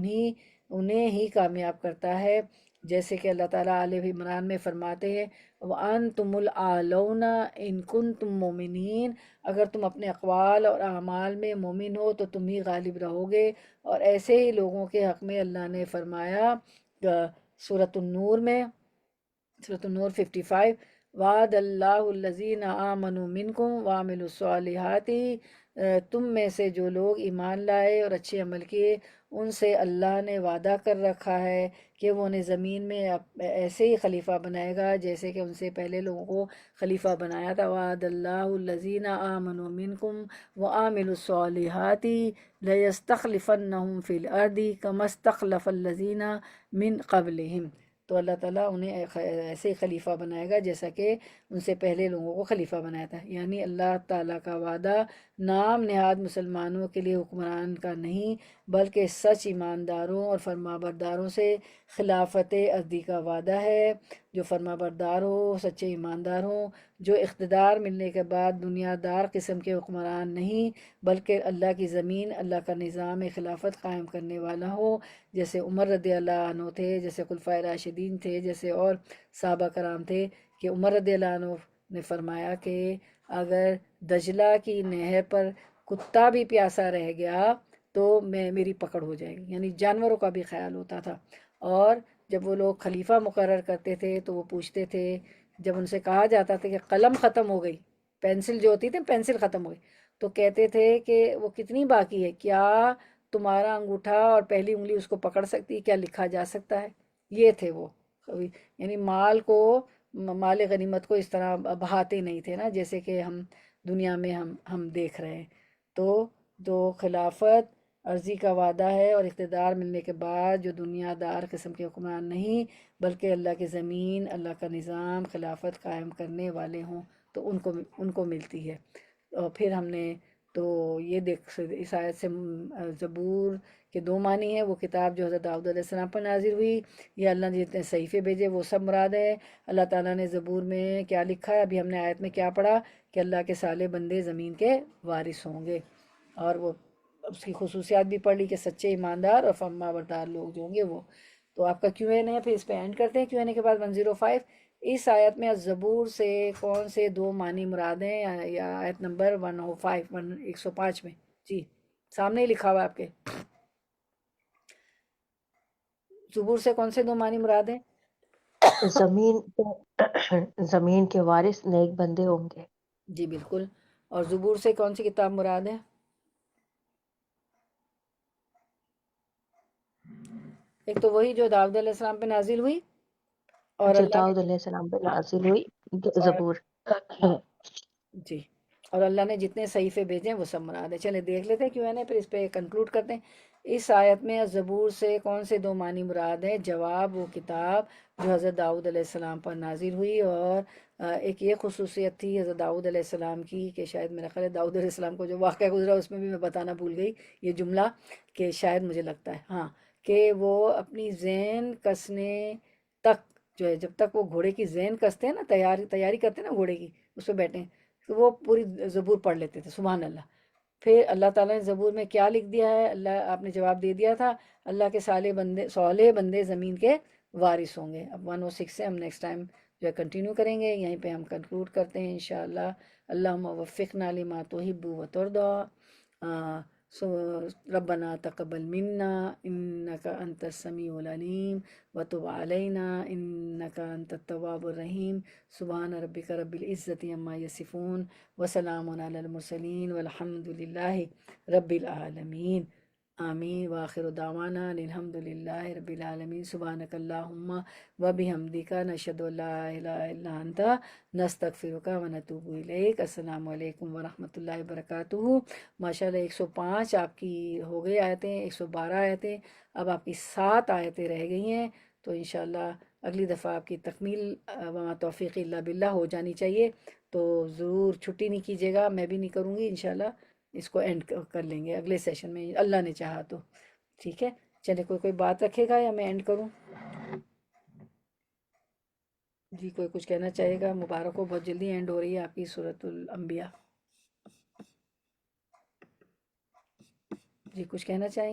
انہیں ہی کامیاب کرتا ہے. جیسے کہ اللہ تعالیٰ آل عمران میں فرماتے ہیں وَأَنْتُمُ الْأَعْلَوْنَ إِن كُنتُم مُؤْمِنِينَ، اگر تم اپنے اقوال اور اعمال میں مومن ہو تو تم ہی غالب رہو گے. اور ایسے ہی لوگوں کے حق میں اللہ نے فرمایا سورۃ النور میں، سورۃ النور 55، وعد اللہ الذین آمنوا منکم وعملوا الصالحات، تم میں سے جو لوگ ایمان لائے اور اچھے عمل کیے ان سے اللہ نے وعدہ کر رکھا ہے کہ وہ انہیں زمین میں ایسے ہی خلیفہ بنائے گا جیسے کہ ان سے پہلے لوگوں کو خلیفہ بنایا تھا. وعد اللہ الذین آمنوا منکم وعملوا الصالحات لیستخلفنہم فی الارض کما استخلف الذین من قبلہم. تو اللہ تعالیٰ انہیں ایسے ہی خلیفہ بنائے گا جیسا کہ ان سے پہلے لوگوں کو خلیفہ بنایا تھا. یعنی اللہ تعالیٰ کا وعدہ نام نہاد مسلمانوں کے لیے حکمران کا نہیں بلکہ سچ ایمانداروں اور فرما برداروں سے خلافت ارضی کا وعدہ ہے. جو فرما بردار ہو، سچے ایماندار ہوں، جو اقتدار ملنے کے بعد دنیا دار قسم کے حکمران نہیں بلکہ اللہ کی زمین، اللہ کا نظام خلافت قائم کرنے والا ہو، جیسے عمر رضی اللہ عنہ تھے، جیسے خلفائے راشدین تھے، جیسے اور صحابہ کرام تھے. کہ عمر رضی اللہ عنہ نے فرمایا کہ اگر دجلہ کی نہر پر کتا بھی پیاسا رہ گیا تو میری پکڑ ہو جائے گی. یعنی جانوروں کا بھی خیال ہوتا تھا. اور جب وہ لوگ خلیفہ مقرر کرتے تھے تو وہ پوچھتے تھے، جب ان سے کہا جاتا تھا کہ قلم ختم ہو گئی، پینسل جو ہوتی تھی پینسل ختم ہو گئی، تو کہتے تھے کہ وہ کتنی باقی ہے، کیا تمہارا انگوٹھا اور پہلی انگلی اس کو پکڑ سکتی ہے، کیا لکھا جا سکتا ہے. یہ تھے وہ. یعنی مال غنیمت کو اس طرح بہاتے نہیں تھے نا جیسے کہ ہم دنیا میں ہم دیکھ رہے ہیں. تو خلافت عرضی کا وعدہ ہے اور اقتدار ملنے کے بعد جو دنیا دار قسم کے حکمران نہیں بلکہ اللہ کی زمین، اللہ کا نظام، خلافت قائم کرنے والے ہوں تو ان کو ملتی ہے. اور پھر ہم نے تو یہ اس آیت سے زبور کے دو معنی ہیں. وہ کتاب جو حضرت داؤد علیہ السلام پر نازل ہوئی، یا اللہ نے جتنے صحیفے بھیجے وہ سب مراد ہے. اللہ تعالیٰ نے زبور میں کیا لکھا ہے، ابھی ہم نے آیت میں کیا پڑھا کہ اللہ کے صالح بندے زمین کے وارث ہوں گے. اور وہ اس کی خصوصیات بھی پڑھ لی کہ سچے ایماندار اور فرما بردار لوگ جو ہوں گے وہ. تو آپ کا کیو این ہے، پھر اس پہ اینڈ کرتے ہیں. کیو این اے کے بعد 105. اس آیت میں زبور سے کون سے دو معنی مراد ہیں، یا آیت نمبر 105 105 میں. جی سامنے ہی لکھا ہوا آپ کے. زبور سے کون سے دو معنی مراد ہیں؟ زمین کے وارث نیک بندے ہوں گے. جی بالکل. اور زبور سے کون سی کتاب مراد ہے؟ ایک تو وہی جو داؤد علیہ السلام پہ نازل ہوئی، اور جو اللہ داؤد علیہ السلام پہ نازل ہوئی، اور زبور. جی، اور اللہ نے جتنے صحیفے بھیجے ہیں وہ سب مراد ہے. چلے دیکھ لیتے ہیں کیوں ہے نا، پھر اس پہ کنکلوڈ کرتے ہیں. اس آیت میں زبور سے کون سے دو معنی مراد ہیں؟ جواب، وہ کتاب جو حضرت داؤد علیہ السلام پر نازل ہوئی. اور ایک یہ خصوصیت تھی حضرت داؤد علیہ السلام کی کہ شاید میرا خیال ہے داؤد علیہ السلام کو جو واقعہ گزرا اس میں بھی میں بتانا بھول گئی یہ جملہ، کہ شاید مجھے لگتا ہے ہاں کہ وہ اپنی ذہن کسنے تک جو ہے، جب تک وہ گھوڑے کی ذہن کستے ہیں نا، تیاری کرتے ہیں نا گھوڑے کی، اس پہ بیٹھے ہیں، تو وہ پوری زبور پڑھ لیتے تھے. سبحان اللہ. پھر اللہ تعالیٰ نے زبور میں کیا لکھ دیا ہے؟ اللہ آپ نے جواب دے دیا تھا، اللہ کے صالح بندے زمین کے وارث ہوں گے. اب 106 سے ہم نیکسٹ ٹائم جو ہے کنٹینیو کریں گے. یہیں پہ ہم کنکلوڈ کرتے ہیں انشاءاللہ. اللہم وفقنا لما تحب وترضى. ربنا تقبل منا انك انت السميع العليم وتب علينا انك انت التواب الرحيم. سبحان ربك رب العزة عما يصفون وسلام على المرسلين والحمد لله رب العالمين. آمین. وآخر دعوانا الحمد للہ رب العالمین. سبحانک اللہم وبحمدک نشہد ان لا الہ الا انت نستغفرک ونتوب الیک. السلام علیکم ورحمۃ اللہ وبرکاتہ. ماشاءاللہ 105 آپ کی ہو گئی آیتیں، 112 آیتیں، اب آپ کی 7 آیتیں رہ گئی ہیں. تو انشاءاللہ اگلی دفعہ آپ کی تکمیل وما توفیق الا باللہ ہو جانی چاہیے. تو ضرور چھٹی نہیں کیجیے گا، میں بھی نہیں کروں گی انشاءاللہ. اس کو اینڈ کر لیں گے اگلے سیشن میں اللہ نے چاہا تو. ٹھیک ہے، چلے کوئی بات رکھے گا یا میں اینڈ کروں؟ جی کوئی کچھ کہنا چاہے گا؟ مبارک ہو، بہت جلدی اینڈ ہو رہی ہے آپ کی سورۃ الانبیاء. جی کچھ کہنا چاہیں گے؟